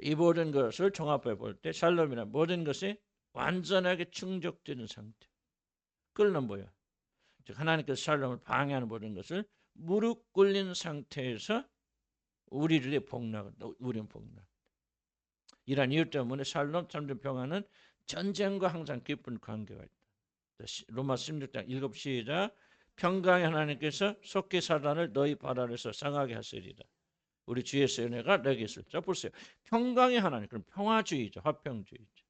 이 모든 것을 종합해 볼 때 샬롬이란 모든 것이 완전하게 충족되는 상태. 그러는 뭐야? 즉 하나님께서 샬롬을 방해하는 모든 것을 무릎 꿇린 상태에서 우리를 복락한다. 우리는 복락. 이러한 이유 때문에 샬롬 참된 평화는 전쟁과 항상 깊은 관계가 있다. 로마 16장 7 시작. 평강의 하나님께서 속히 사단을 너희 발 아래서 상하게 하시리라. 우리 주 예수의 은혜가 너에게 있을. 자 보세요. 평강의 하나님, 그럼 평화주의죠. 화평주의죠.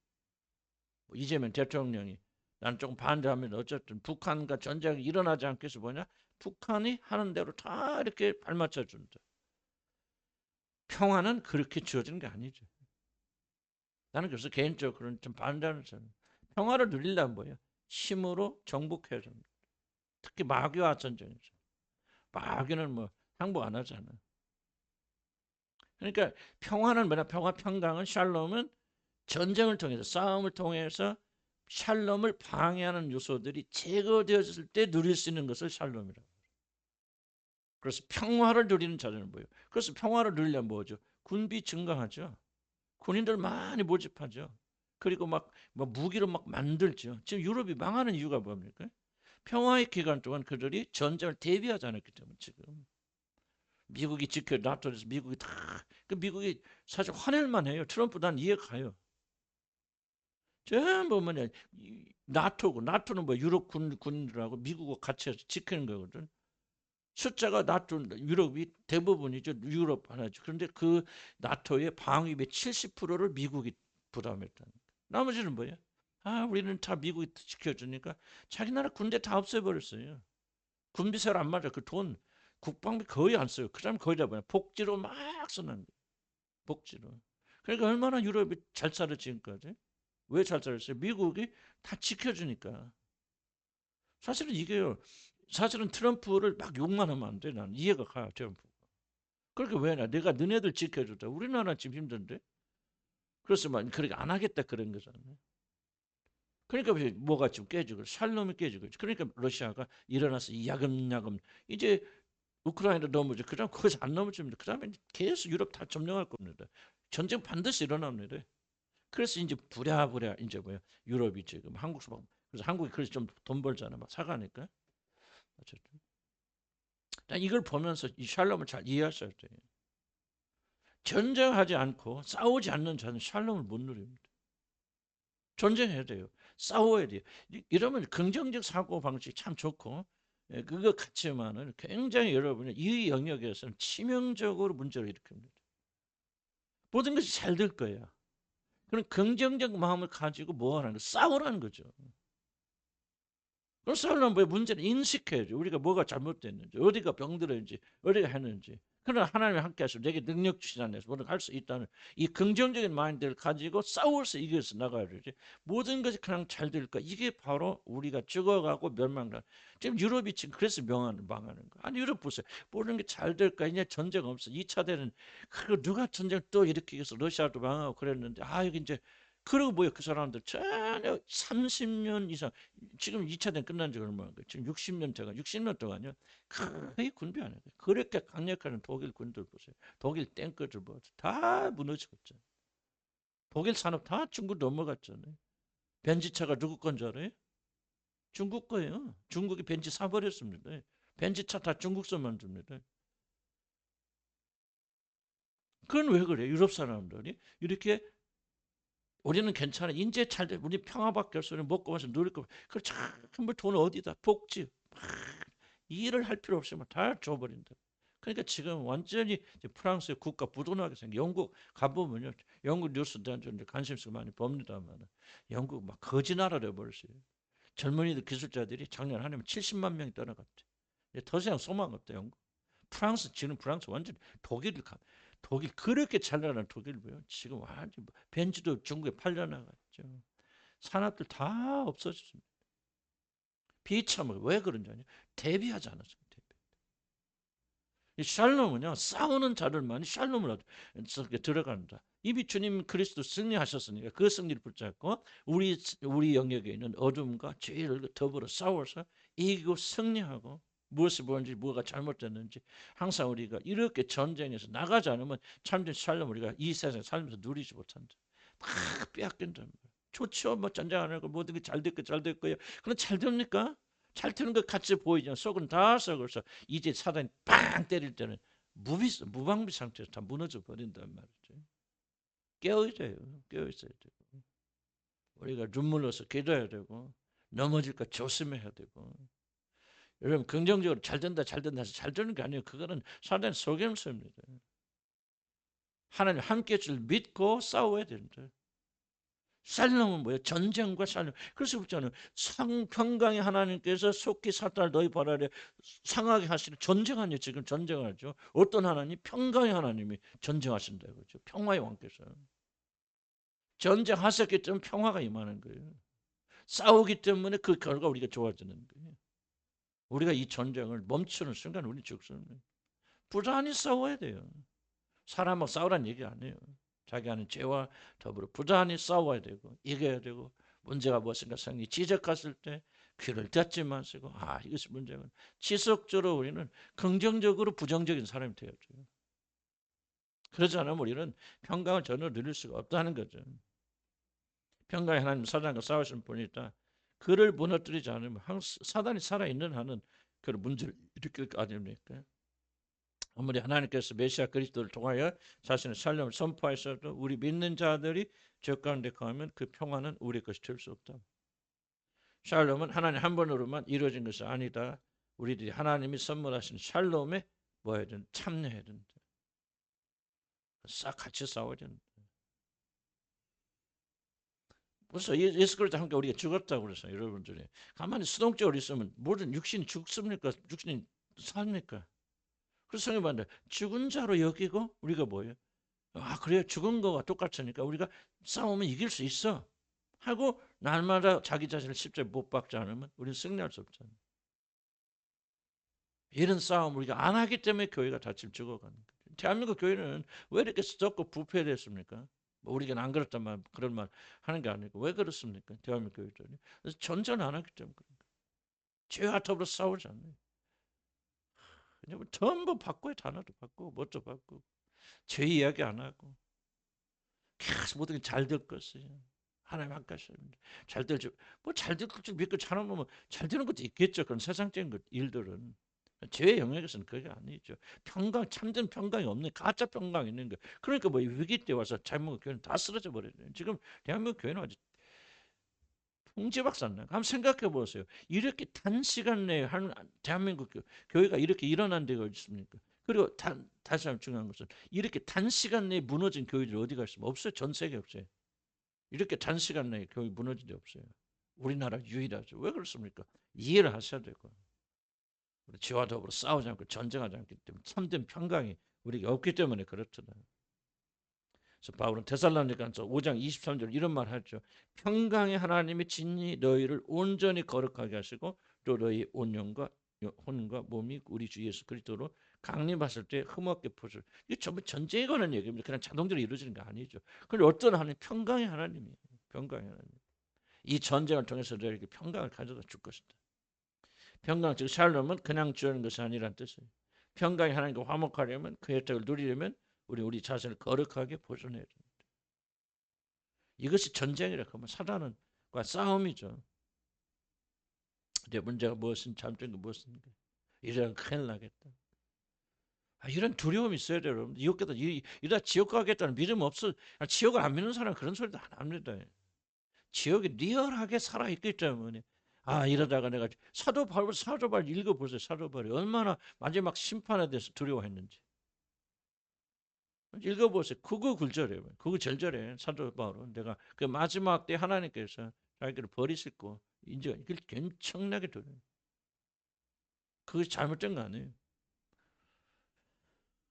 이재명 대통령이 난 조금 반대하면 어쨌든 북한과 전쟁이 일어나지 않게 해서 뭐냐? 북한이 하는 대로 다 이렇게 발맞춰 준다. 평화는 그렇게 주어지는 게 아니죠. 나는 그래서 개인적으로 좀 반대하는 사람. 평화를 누리려면 뭐예요? 힘으로 정복해야 됩니다. 특히 마귀와 전쟁이죠. 마귀는 뭐 항복 안 하잖아. 그러니까 평화는 뭐냐? 평강은 샬롬은 전쟁을 통해서 싸움을 통해서 샬롬을 방해하는 요소들이 제거되었을 때 누릴 수 있는 것을 샬롬이라고. 그래서 평화를 누리는 자들은 뭐예요? 그래서 평화를 누리려면 뭐죠? 군비 증강하죠. 군인들 많이 모집하죠. 그리고 막 무기를 막 만들죠. 지금 유럽이 망하는 이유가 뭡니까? 평화의 기간 동안 그들이 전쟁을 대비하지 않았기 때문에 지금 미국이 지켜 나토에서 미국이 다 그 미국이 사실 화낼만 해요. 트럼프 난 이해가 가요. 전부 뭐냐 나토는 뭐 유럽 군인들하고 미국과 같이 해서 지키는 거거든. 숫자가 나토 유럽이 대부분이죠. 유럽 하나죠. 그런데 그 나토의 방위비 70%를 미국이 부담했다는 거예요. 나머지는 뭐예요? 아 우리는 다 미국이 지켜주니까 자기 나라 군대 다 없애버렸어요. 군비세를 안 맞아. 그 돈 국방비 거의 안 써요. 그 사람 거의 다 뭐냐 복지로 막 쓰는 거예요. 복지로. 그러니까 얼마나 유럽이 잘 살아 지금까지. 왜 잘 살았어요? 미국이 다 지켜주니까. 사실은 이게요. 사실은 트럼프를 막 욕만 하면 안 돼. 난 이해가 가. 트럼프. 그렇게 왜 나? 내가 너네들 지켜줬다. 우리나라 지금 힘든데. 그래서 막 그렇게 안 하겠다 그런 거잖아요. 그러니까 뭐가 지금 깨지고 샬롬이 깨지고 그러니까 러시아가 일어나서 야금야금 이제 우크라이나 넘어져. 그다음 거기서 안 넘어집니다. 그다음에 계속 유럽 다 점령할 겁니다. 전쟁 반드시 일어납니다. 그래서 이제 부랴부랴 이제 뭐야 유럽이 지금 한국서 막 그래서 한국이 그래서 좀 돈 벌잖아 막 사가니까 어쨌든 이걸 보면서 이 샬롬을 잘 이해하셔야 돼요. 전쟁하지 않고 싸우지 않는 자는 샬롬을 못 누립니다. 전쟁해야 돼요. 싸워야 돼요. 이러면 긍정적 사고 방식이 참 좋고, 그거 같지만은 굉장히 여러분이 이 영역에서는 치명적으로 문제를 일으킵니다. 모든 것이 잘 될 거야. 그런 긍정적 마음을 가지고 뭐 하라는 거? 싸우라는 거죠. 그럼 싸우려면 뭐 문제를 인식해야죠. 우리가 뭐가 잘못됐는지, 어디가 병들었는지, 어디가 했는지. 그러나 하나님이 함께 하시면 내게 능력 주시다는 뭐든 할 수 있다는 이 긍정적인 마인드를 가지고 싸워서 이겨서 나가야 되지. 모든 것이 그냥 잘 될까? 이게 바로 우리가 죽어가고 멸망가. 지금 유럽이 지금 그래서 망하는 거. 아니 유럽 보세요. 모든 게 잘 될까? 이제 전쟁 없어. 2차 대전 그 누가 전쟁 또 일으키기 위해서 러시아도 망하고 그랬는데 여기 이제 그러고 뭐예요? 그 사람들 전혀 30년 이상 지금 2차 대전 끝난 지 얼마인가? 지금 60년 제가 60년 동안요. 거의 군비 안 해요. 그렇게 강력한 독일 군들 보세요. 독일 탱크들 보세요. 다 무너졌죠. 독일 산업 다 중국 넘어갔잖아요. 벤지차가 누구 건 줄 알아요? 중국 거예요. 중국이 벤지 사버렸습니다. 벤지차 다 중국서 만듭니다. 그건 왜 그래요? 유럽 사람들이 이렇게 우리는 괜찮아. 인제 잘 돼. 우리 평화밖에 없어. 먹고 마서 누릴 거. 그 전부 돈 어디다? 복지. 일을 할 필요 없이 다 줘버린다. 그러니까 지금 완전히 프랑스의 국가 부도나게 생겨. 영국 가보면요. 영국 뉴스 대한 관심있어 많이 봅니다만 영국 막 거지 나라를 해버렸어요. 젊은이들 기술자들이 작년 한 해면 70만 명이 떠나갔대. 더 이상 소망 없다 영국. 프랑스 지금 프랑스 완전 독일 그렇게 잘 나가는 독일이고요. 지금 완전 벤츠도 중국에 팔려나갔죠. 산업들 다 없어졌습니다. 비참하게 왜 그런지 아냐? 대비하지 않았습니다. 이 샬롬은요 싸우는 자들만이 샬롬을 들어간다. 이미 주님 그리스도 승리하셨으니까 그 승리를 붙잡고 우리 영역에 있는 어둠과 죄를 더불어 싸워서 이기고 승리하고 무엇이 뭔지 뭐가 잘못됐는지 항상 우리가 이렇게 전쟁에서 나가지 않으면 참된 샬롬 우리가 이 세상에 살면서 누리지 못한다. 막 빼앗긴다. 좋죠. 뭐 전쟁 안 하고 모든 게 잘 될 거예요. 그럼 잘 됩니까? 잘 되는 것 같이 보이지만 속은 다 썩어서 이제 사단이 빵 때릴 때는 무방비 상태에서 다 무너져 버린단 말이죠. 깨어있어야 돼요. 깨어있어야 되고 우리가 눈물로서 기도해야 되고 넘어질까 조심해야 되고 여러분 긍정적으로 잘 된다 해서 잘 되는 게 아니에요. 그거는 사단의 속임수입니다. 하나님 함께 줄 믿고 싸워야 된다. 샬롬은 뭐예요? 전쟁과 샬롬. 그래서 그렇잖아요. 평강의 하나님께서 속히 사탄을 너희 발 아래 상하게 하시는 전쟁하냐 지금 전쟁하죠. 어떤 하나님? 평강의 하나님이 전쟁하신다 그렇죠. 평화의 왕께서 전쟁하셨기 때문에 평화가 임하는 거예요. 싸우기 때문에 그 결과 우리가 좋아지는 거예요. 우리가 이 전쟁을 멈추는 순간 우리 죽습니다. 부단히 싸워야 돼요. 사람하고 싸우라는 얘기 아니에요. 자기 하는 죄와 더불어 부단히 싸워야 되고 이겨야 되고 문제가 무엇인가 생기 지적했을 때 귀를 닫지 마시고 이것이 문제는 지속적으로 우리는 긍정적으로 부정적인 사람이 되어야죠. 그러지 않으면 우리는 평강을 전혀 누릴 수가 없다는 거죠. 평강의 하나님 사단과 싸우시는 분이 있다. 그를 무너뜨리지 않으면 사단이 살아있는 한은 그런 문제를 일으킬 거 아닙니까? 아무리 하나님께서 메시아 그리스도를 통하여 자신의 샬롬을 선포하셔도 우리 믿는 자들이 죄 가운데 거하면 그 평화는 우리 것이 될 수 없다. 샬롬은 하나님 한 번으로만 이루어진 것이 아니다. 우리들이 하나님이 선물하신 샬롬에 뭐 해야 된다? 참여해야 된다. 싹 같이 싸워야 된다. 벌써 예수 그리스도 함께 우리가 죽었다고 그랬어요. 여러분들이 가만히 수동적으로 있으면 모든 육신이 죽습니까? 육신이 삽니까? 그래서 성경 말인데 죽은 자로 여기고 우리가 뭐예요? 그래요. 죽은 거가 똑같으니까 우리가 싸우면 이길 수 있어 하고 날마다 자기 자신을 십자가에 못 박지 않으면 우리는 승리할 수 없잖아요. 이런 싸움 우리가 안 하기 때문에 교회가 다 지금 죽어가는 거예요. 대한민국 교회는 왜 이렇게 썩고 부패됐습니까? 뭐 우리가 안 그렇단 말 그런 말 하는 게 아니고 왜 그렇습니까? 대한민국 교회들이 전전 안 하기 때문에 그런 거예요. 죄와 더불어 싸우지 않아요. 그냥 전부 바꿔요. 단어도 바꾸고 뭣도 바꾸고 죄 이야기 안 하고 계속 모든 게 잘 될 것이에요. 하나님 함께하십니다. 잘 될 줄, 잘 될 줄 믿고 잘하면 잘 되는 것도 있겠죠. 그런 세상적인 일들은. 제 영역에서는 그게 아니죠. 참된 평강이 없는 가짜 평강이 있는 거예요. 그러니까 위기 때 와서 잘못 교회는 다 쓰러져 버려요. 지금 대한민국 교회는 아주 풍지박산나. 한번 생각해 보세요. 이렇게 단시간 내에 대한민국 교회가 이렇게 일어난 데가 어디 있습니까? 그리고 다시 한번 중요한 것은 이렇게 단시간 내에 무너진 교회들이 어디가 있습니까? 없어요. 전 세계 없어요. 이렇게 단시간 내에 교회 무너진 데 없어요. 우리나라 유일하죠. 왜 그렇습니까? 이해를 하셔야 되고. 우리 지와 더불어 싸우지 않고 전쟁하지 않기 때문에 참된 평강이 우리에게 없기 때문에 그렇잖아요. 그래서 바울은 데살로니가서 5장 23절 이런 말 하죠. 평강의 하나님이 진히 너희를 온전히 거룩하게 하시고 또 너희 온영과 혼과 몸이 우리 주 예수 그리스도로 강림하실 때 흠없게 포줄. 이게 전부 전쟁에 관한 얘기입니다. 그냥 자동적으로 이루어지는 게 아니죠. 그런데 어떤 하나님? 평강의 하나님이에요. 평강의 하나님. 이 전쟁을 통해서 너희에게 평강을 가져다 줄 것이다. 평강 즉 샬롬은 그냥 주는 것이 아니란 뜻이에요. 평강이 하나님과 화목하려면 그 혜택을 누리려면 우리 자신을 거룩하게 보존해야 됩니다. 이것이 전쟁이라 그러면 사단과 싸움이죠. 근데 문제가 무엇은 잠든 게 무엇인가? 이러면 큰일 나겠다. 이런 두려움이 있어야 돼요, 여러분. 이러다 지옥 가겠다는 믿음 없어. 지옥을 안 믿는 사람은 그런 소리도 안 합니다. 지옥이 리얼하게 살아있기 때문에 이러다가 내가 사도 바울 읽어보세요. 사도 바울이 얼마나 마지막 심판에 대해서 두려워했는지 읽어보세요. 그거 굴절해요. 그거 절절해. 사도 바울은 내가 그 마지막 때 하나님께서 자기를 버리실 거 인정. 이걸 엄청나게 두려워요. 그것이 잘못된 거 아니에요.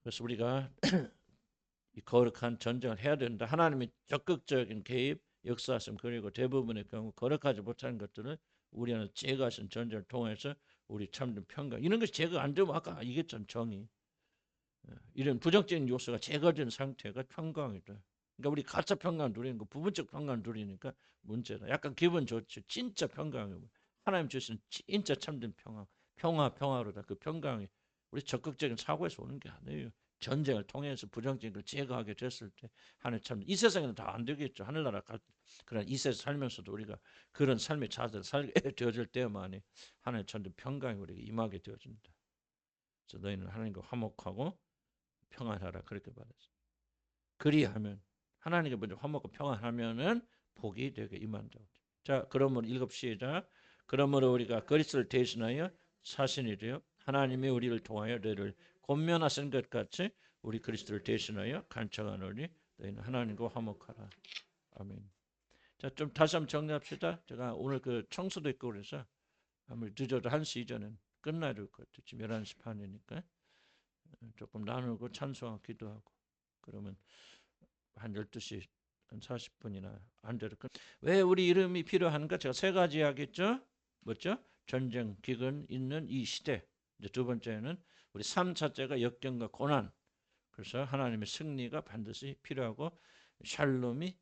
그래서 우리가 이 거룩한 전쟁을 해야 된다. 하나님의 적극적인 개입, 역사하심 그리고 대부분의 경우 거룩하지 못하는 것들을 우리는 제거하신 전쟁을 통해서 우리 참된 평강 이런 것이 제거 안 되면 아까 얘기했잖아요. 정의 이런 부정적인 요소가 제거된 상태가 평강이다. 그러니까 우리 가짜 평강 누리는 거 부분적 평강 누리니까 문제다. 약간 기분 좋죠. 진짜 평강이 하나님 주신 진짜 참된 평화로다. 그 평강이 우리 적극적인 사고에서 오는 게 아니에요. 전쟁을 통해서 부정적인 걸 제거하게 됐을 때 하나님 참 이 세상에는 다 안 되겠죠. 하늘나라 그런 이 세상 살면서도 우리가 그런 삶의 자세를 살게 되어질 때만이 하나님 참된 평강이 우리에게 임하게 되어집니다. 그래서 너희는 하나님과 화목하고 평안하라 그렇게 말했어요. 그리하면 하나님께 먼저 화목하고 평안하면은 복이 되게 임한다고. 자, 그러면 읽읍시다. 그러므로 우리가 그리스도를 대신하여 사신이 되어 하나님이 우리를 통하여 너희를 권면하신 것 같이 우리 그리스도를 대신하여 간청하노니 너희는 하나님과 화목하라. 아멘. 자, 좀 다시 한번 정리합시다. 제가 오늘 그 청소도 있고 그래서 아무리 늦어도 1시 이전엔 끝나야 될 것 같아요. 지금 11시 반이니까 조금 나누고 찬송하고 기도하고 그러면 한 12시 한 40분이나 안 되를 왜 우리 이름이 필요한가? 제가 3가지 하겠죠. 뭐죠? 전쟁, 기근 있는 이 시대. 이제 두 번째는 우리 삶 자체가 역경과 고난. 그래서 하나님의 승리가 반드시 필요하고 샬롬이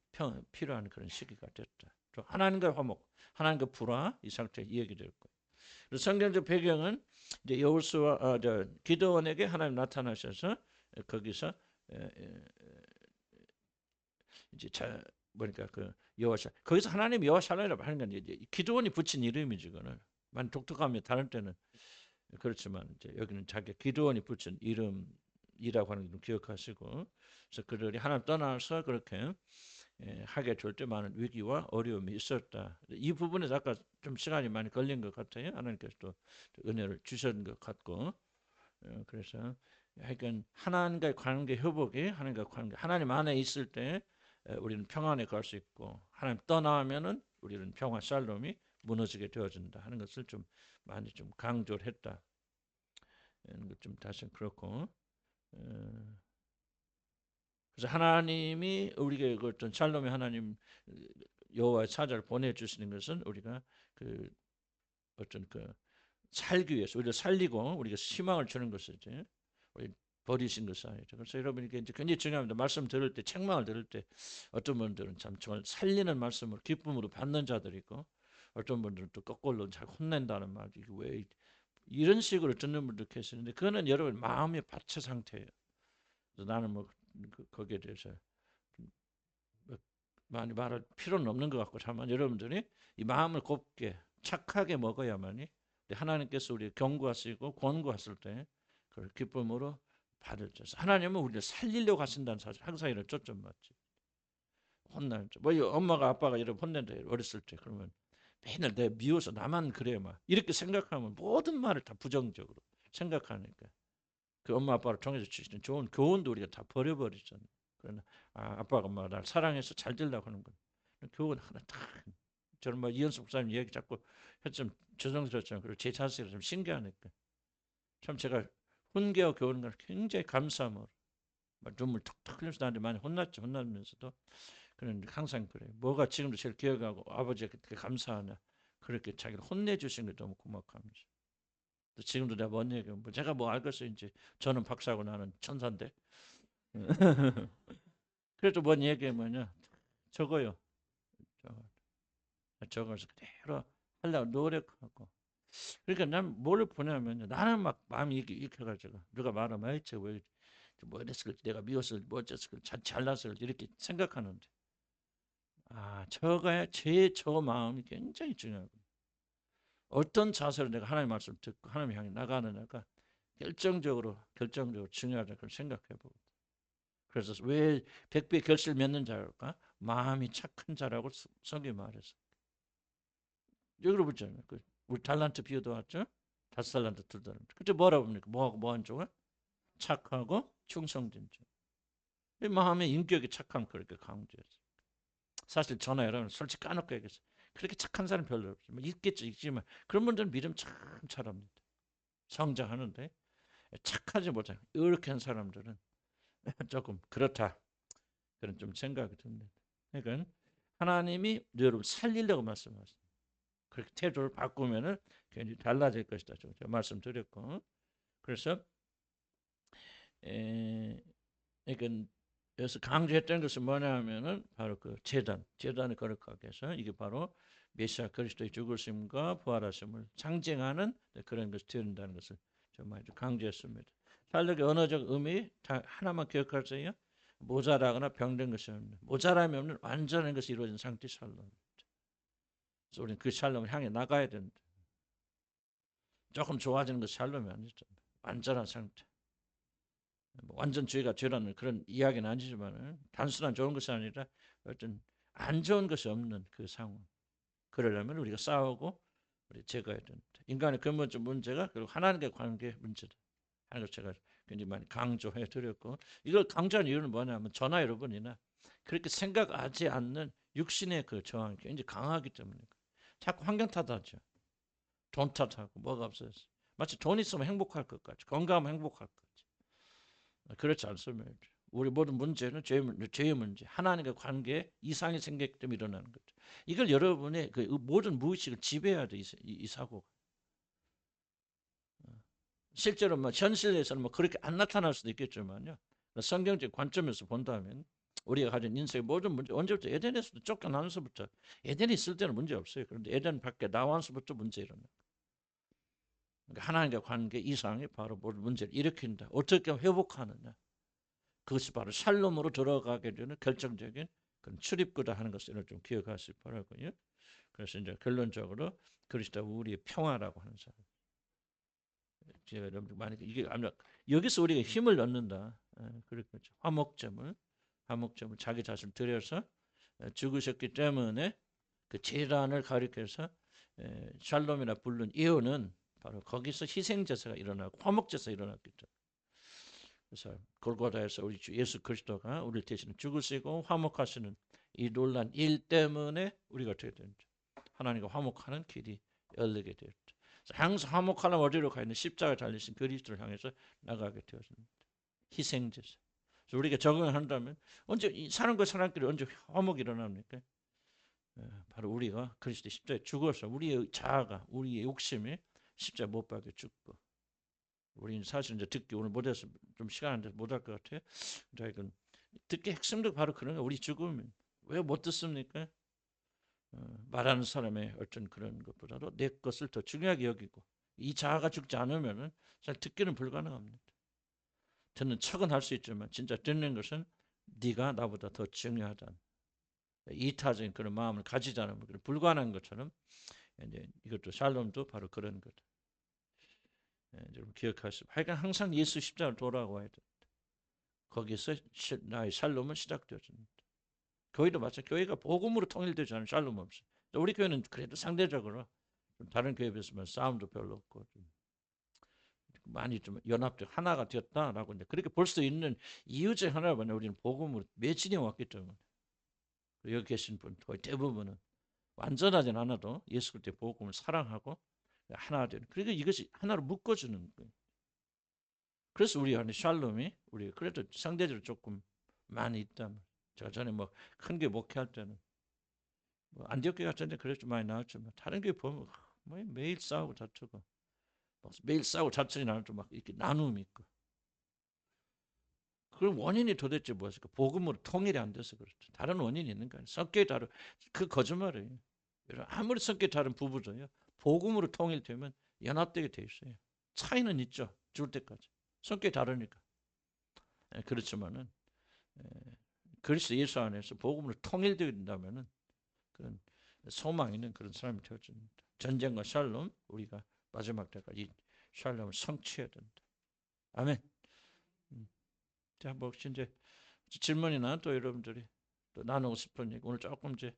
필요한 그런 시기가 됐다. 하나님과 화목, 하나님과 불화 이 상태 이야기될 거예요. 그래서 성경적 배경은 이제 여호수아 기드온에게 하나님 나타나셔서 거기서 이제 보니까 그 여호사 거기서 하나님 여호사라고 하는 건 이제 기드온이 붙인 이름이지 그거는. 만 독특하면 다른 때는 그렇지만 이제 여기는 자기 기드온이 붙인 이름이라고 하는 걸 기억하시고 그래서 그들이 하나님 떠나서 그렇게 하게 될 때 많은 위기와 어려움이 있었다. 이 부분에서 아까 좀 시간이 많이 걸린 것 같아요. 하나님께서 또 은혜를 주신 것 같고 그래서 하여간 하나님과의 관계 회복이 하나님과 관계 하나님 안에 있을 때 우리는 평안에 갈 수 있고 하나님 떠나면은 우리는 평화 샬롬이 무너지게 되어진다 하는 것을 좀 많이 좀 강조를 했다. 좀 다시 그렇고 그래서 하나님이 우리에게 그 어떤 샬롬의 하나님 여호와의 사자를 보내주시는 것은 우리가 그 어떤 그 살기 위해서 우리를 살리고 우리가 희망을 주는 것이지 우리 버리신 것이 아니죠. 그래서 여러분에게 이제 굉장히 중요합니다. 말씀 들을 때 책망을 들을 때 어떤 분들은 참 정말 살리는 말씀을 기쁨으로 받는 자들이 있고 어떤 분들은 또 거꾸로 잘 혼낸다는 말 이게 왜 이런 식으로 듣는 분들 계시는데 그거는 여러분 마음의 받쳐 상태예요. 그래서 나는 뭐 거기에 대해서 많이 말할 필요는 없는 것 같고 다만 여러분들이 이 마음을 곱게 착하게 먹어야만이 하나님께서 우리 경고하시고 권고하실 때 그걸 기쁨으로 받을 줄. 하나님은 우리를 살리려고 하신다는 사실 항상 이런 초점 맞지. 혼날 때. 뭐 엄마가 아빠가 이렇게 혼낸다 어렸을 때 그러면 맨날 내가 미워서 나만 그래 막 이렇게 생각하면 모든 말을 다 부정적으로 생각하니까 그 엄마 아빠를 통해서 주시는 좋은 교훈도 우리가 다 버려버리잖아요. 그러나 아빠가 막 날 사랑해서 잘 되려고 하는 거 교훈 하나 다 저는 뭐 이현숙 목사님 얘기 자꾸 좀 죄송스럽지만 그리고 제 자세가 좀 신기하니까 참 제가 훈계와 교훈 걸 굉장히 감사함으로 막 눈물 툭툭 흘려서 나한테 많이 혼났죠. 혼나면서도 그런 항상 그래요. 뭐가 지금도 제일 기억하고 아버지가 그렇게 감사하냐 그렇게 자기를 혼내주신 게 너무 고맙합니다. 지금도 내가 뭔 얘기하면 뭐 제가 뭐 알겠어요. 이제 저는 박사고 나는 천사인데 그래도 뭔 얘기하면요 저거요. 저거서 그대로 하려고 노력하고 그러니까 난 뭘 보냐면요 나는 막 마음이 익혀가지고 누가 말하면 아이 쟤왜 뭐 이랬을 지 내가 미웠을 뭐 어쨌을 잘났을 이렇게 생각하는데 저거에 저 마음이 굉장히 중요하고 어떤 자세로 내가 하나님 말씀 듣고 하나님 향해 나가느냐가 결정적으로 중요하다 그걸 생각해보고 그래서 왜 백배 결실 맺는 자일까? 마음이 착한 자라고 성경이 말해서 여기로 보잖아요. 우리 달란트 비유도 왔죠? 5달란트 2달란트. 그때 뭐라고 합니까? 뭐하고 뭐한 쪽은? 착하고 충성된 쪽. 이 마음의 인격이 착함 그렇게 강조했어요. 사실 저나 여러분 솔직히 까놓고 얘기했어요. 그렇게 착한 사람 별로 없어요. 뭐 있겠죠, 있지만 그런 분들은 믿음 참 잘합니다. 성장하는데 착하지 못한 이렇게 한 사람들은 조금 그렇다 그런 좀 생각이 듭니다. 그러니까 하나님이 여러분 살리려고 말씀하셨어요. 그렇게 태도를 바꾸면은 괜히 달라질 것이다. 제가 말씀드렸고 그래서 그러니까 여기서 강조했던 것은 뭐냐면은 바로 그 재단을 거룩하게 해서 이게 바로 메시아 그리스도의 죽으심과 부활하심을 상징하는 그런 것이 되는다는 것을 정말 강조했습니다. 살력의 언어적 의미 다 하나만 기억하세요. 모자라거나 병든 것이 없는 모자람이 없는 완전한 것이 이루어진 상태 샬롬. 그래서 우리는 그 샬롬을 향해 나가야 된다. 조금 좋아지는 것이 샬롬이 아니죠. 완전한 상태. 완전 죄가 죄라는 그런 이야기는 아니지만 단순한 좋은 것이 아니라 어떤 안 좋은 것이 없는 그 상황. 그러려면 우리가 싸우고 우리 제거해야 된다. 인간의 근본적 문제가 그리고 하나님과의 관계 문제다. 하는 걸 제가 굉장히 많이 강조해 드렸고 이걸 강조한 이유는 뭐냐면 저나 여러분이나 그렇게 생각하지 않는 육신의 그 저항이 굉장히 강하기 때문에 자꾸 환경 탓하죠. 돈 탓하고 뭐가 없어서 마치 돈 있으면 행복할 것 같이 건강하면 행복할 것 같이 그렇지 않습니다. 우리 모든 문제는 죄의 문제, 하나님과 관계 이상이 생기기 때문에 일어나는 거죠. 이걸 여러분의 그 모든 무의식을 지배해야 돼, 이 사고가. 실제로 뭐 현실에서는 뭐 그렇게 안 나타날 수도 있겠지만요. 성경적 관점에서 본다면 우리가 가진 인생의 모든 문제, 언제부터 에덴에서도 쫓겨나면서부터 에덴에 있을 때는 문제 없어요. 그런데 에덴 밖에 나와서부터 문제 일어나요. 그러니까 하나님과 관계 이상이 바로 모든 문제를 일으킨다. 어떻게 회복하느냐. 그것이 바로 샬롬으로 들어가게 되는 결정적인 그런 출입구다 하는 것을 좀 기억하시기 바라고요. 그래서 이제 결론적으로 그리스도 우리의 평화라고 하는 사람. 제가 여러분 만약에 이게 아마 여기서 우리가 힘을 얻는다. 그렇겠죠. 화목점을 자기 자신을 들여서 죽으셨기 때문에 그 재단을 가리켜서 샬롬이라 부른 이유는 바로 거기서 희생제사가 일어나고 화목제사가 일어났기 때문에. 그래서 골고다에서 우리 주 예수 그리스도가 우리를 대신 죽으시고 화목하시는 이 놀란 일 때문에 우리가 어떻게 되는지 하나님과 화목하는 길이 열리게 되었죠. 항상 화목하려면 어디로 가 있는 십자가에 달리신 그리스도를 향해서 나가게 되었습니다. 희생제사. 그래서 우리가 적응을 한다면 언제 이 사람과 사람끼리 언제 화목이 일어납니까? 바로 우리가 그리스도 십자가에 죽어서 우리의 자아가 우리의 욕심이 십자가에 못 박혀 죽고 우리는 사실 이제 듣기 오늘 못해서 좀 시간 안 돼서 못할 것 같아요. 이건 듣기 핵심도 바로 그런 거. 우리 죽으면 왜 못 듣습니까? 말하는 사람의 어떤 그런 것보다도 내 것을 더 중요하게 여기고 이 자아가 죽지 않으면은 잘 듣기는 불가능합니다. 듣는 척은 할 수 있지만 진짜 듣는 것은 네가 나보다 더 중요하다. 이타적인 그런 마음을 가지지 않으면 불가능한 것처럼 이제 이것도 샬롬도 바로 그런 것. 여러분 기억하시고 하여간 항상 예수 십자가로 돌아와야 돼. 거기서 나의 샬롬은 시작되어집니다. 교회도 마찬가지. 교회가 복음으로 통일되지 않은 샬롬 없어요. 우리 교회는 그래도 상대적으로 좀 다른 교회에 비해서 싸움도 별로 없고 좀 많이 좀 연합적 하나가 되었다라고 이제 그렇게 볼 수 있는 이유 중 하나가 뭐냐 우리는 복음으로 매진해 왔기 때문에 여기 계신 분 거의 대부분은 완전하진 않아도 예수 그리스도의 복음을 사랑하고 하나 되는 그러니까 이것이 하나로 묶어주는 거예요. 그래서 우리 안에 샬롬이 우리 그래도 상대적으로 조금 많이 있다면 제가 전에 뭐 큰 게 목회할 때는 뭐 안디옥 교회 같은 데 그래도 좀 많이 나왔지만 다른 교회 보면 뭐 매일 싸우고 다투고 매일 싸우고 다투진 않아도 막 이렇게 나눔이 있고 그 원인이 도대체 무엇일까? 복음으로 통일이 안 돼서 그렇죠. 다른 원인이 있는 거예요. 성격이 다른 그 거짓말이에요. 아무리 성격이 다른 부부도요. 복음으로 통일되면 연합되게 돼 있어요. 차이는 있죠. 죽을 때까지. 성격이 다르니까. 그렇지만은 그리스도 예수 안에서 복음으로 통일된다면은 그런 소망 있는 그런 사람이 되어집니다. 전쟁과 샬롬 우리가 마지막 때까지 이 샬롬을 성취해야 된다. 아멘. 자, 뭐 이제 질문이나 또 여러분들이 또 나누고 싶은 얘기 오늘 조금 이제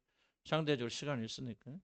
상대적으로 시간이 있으니까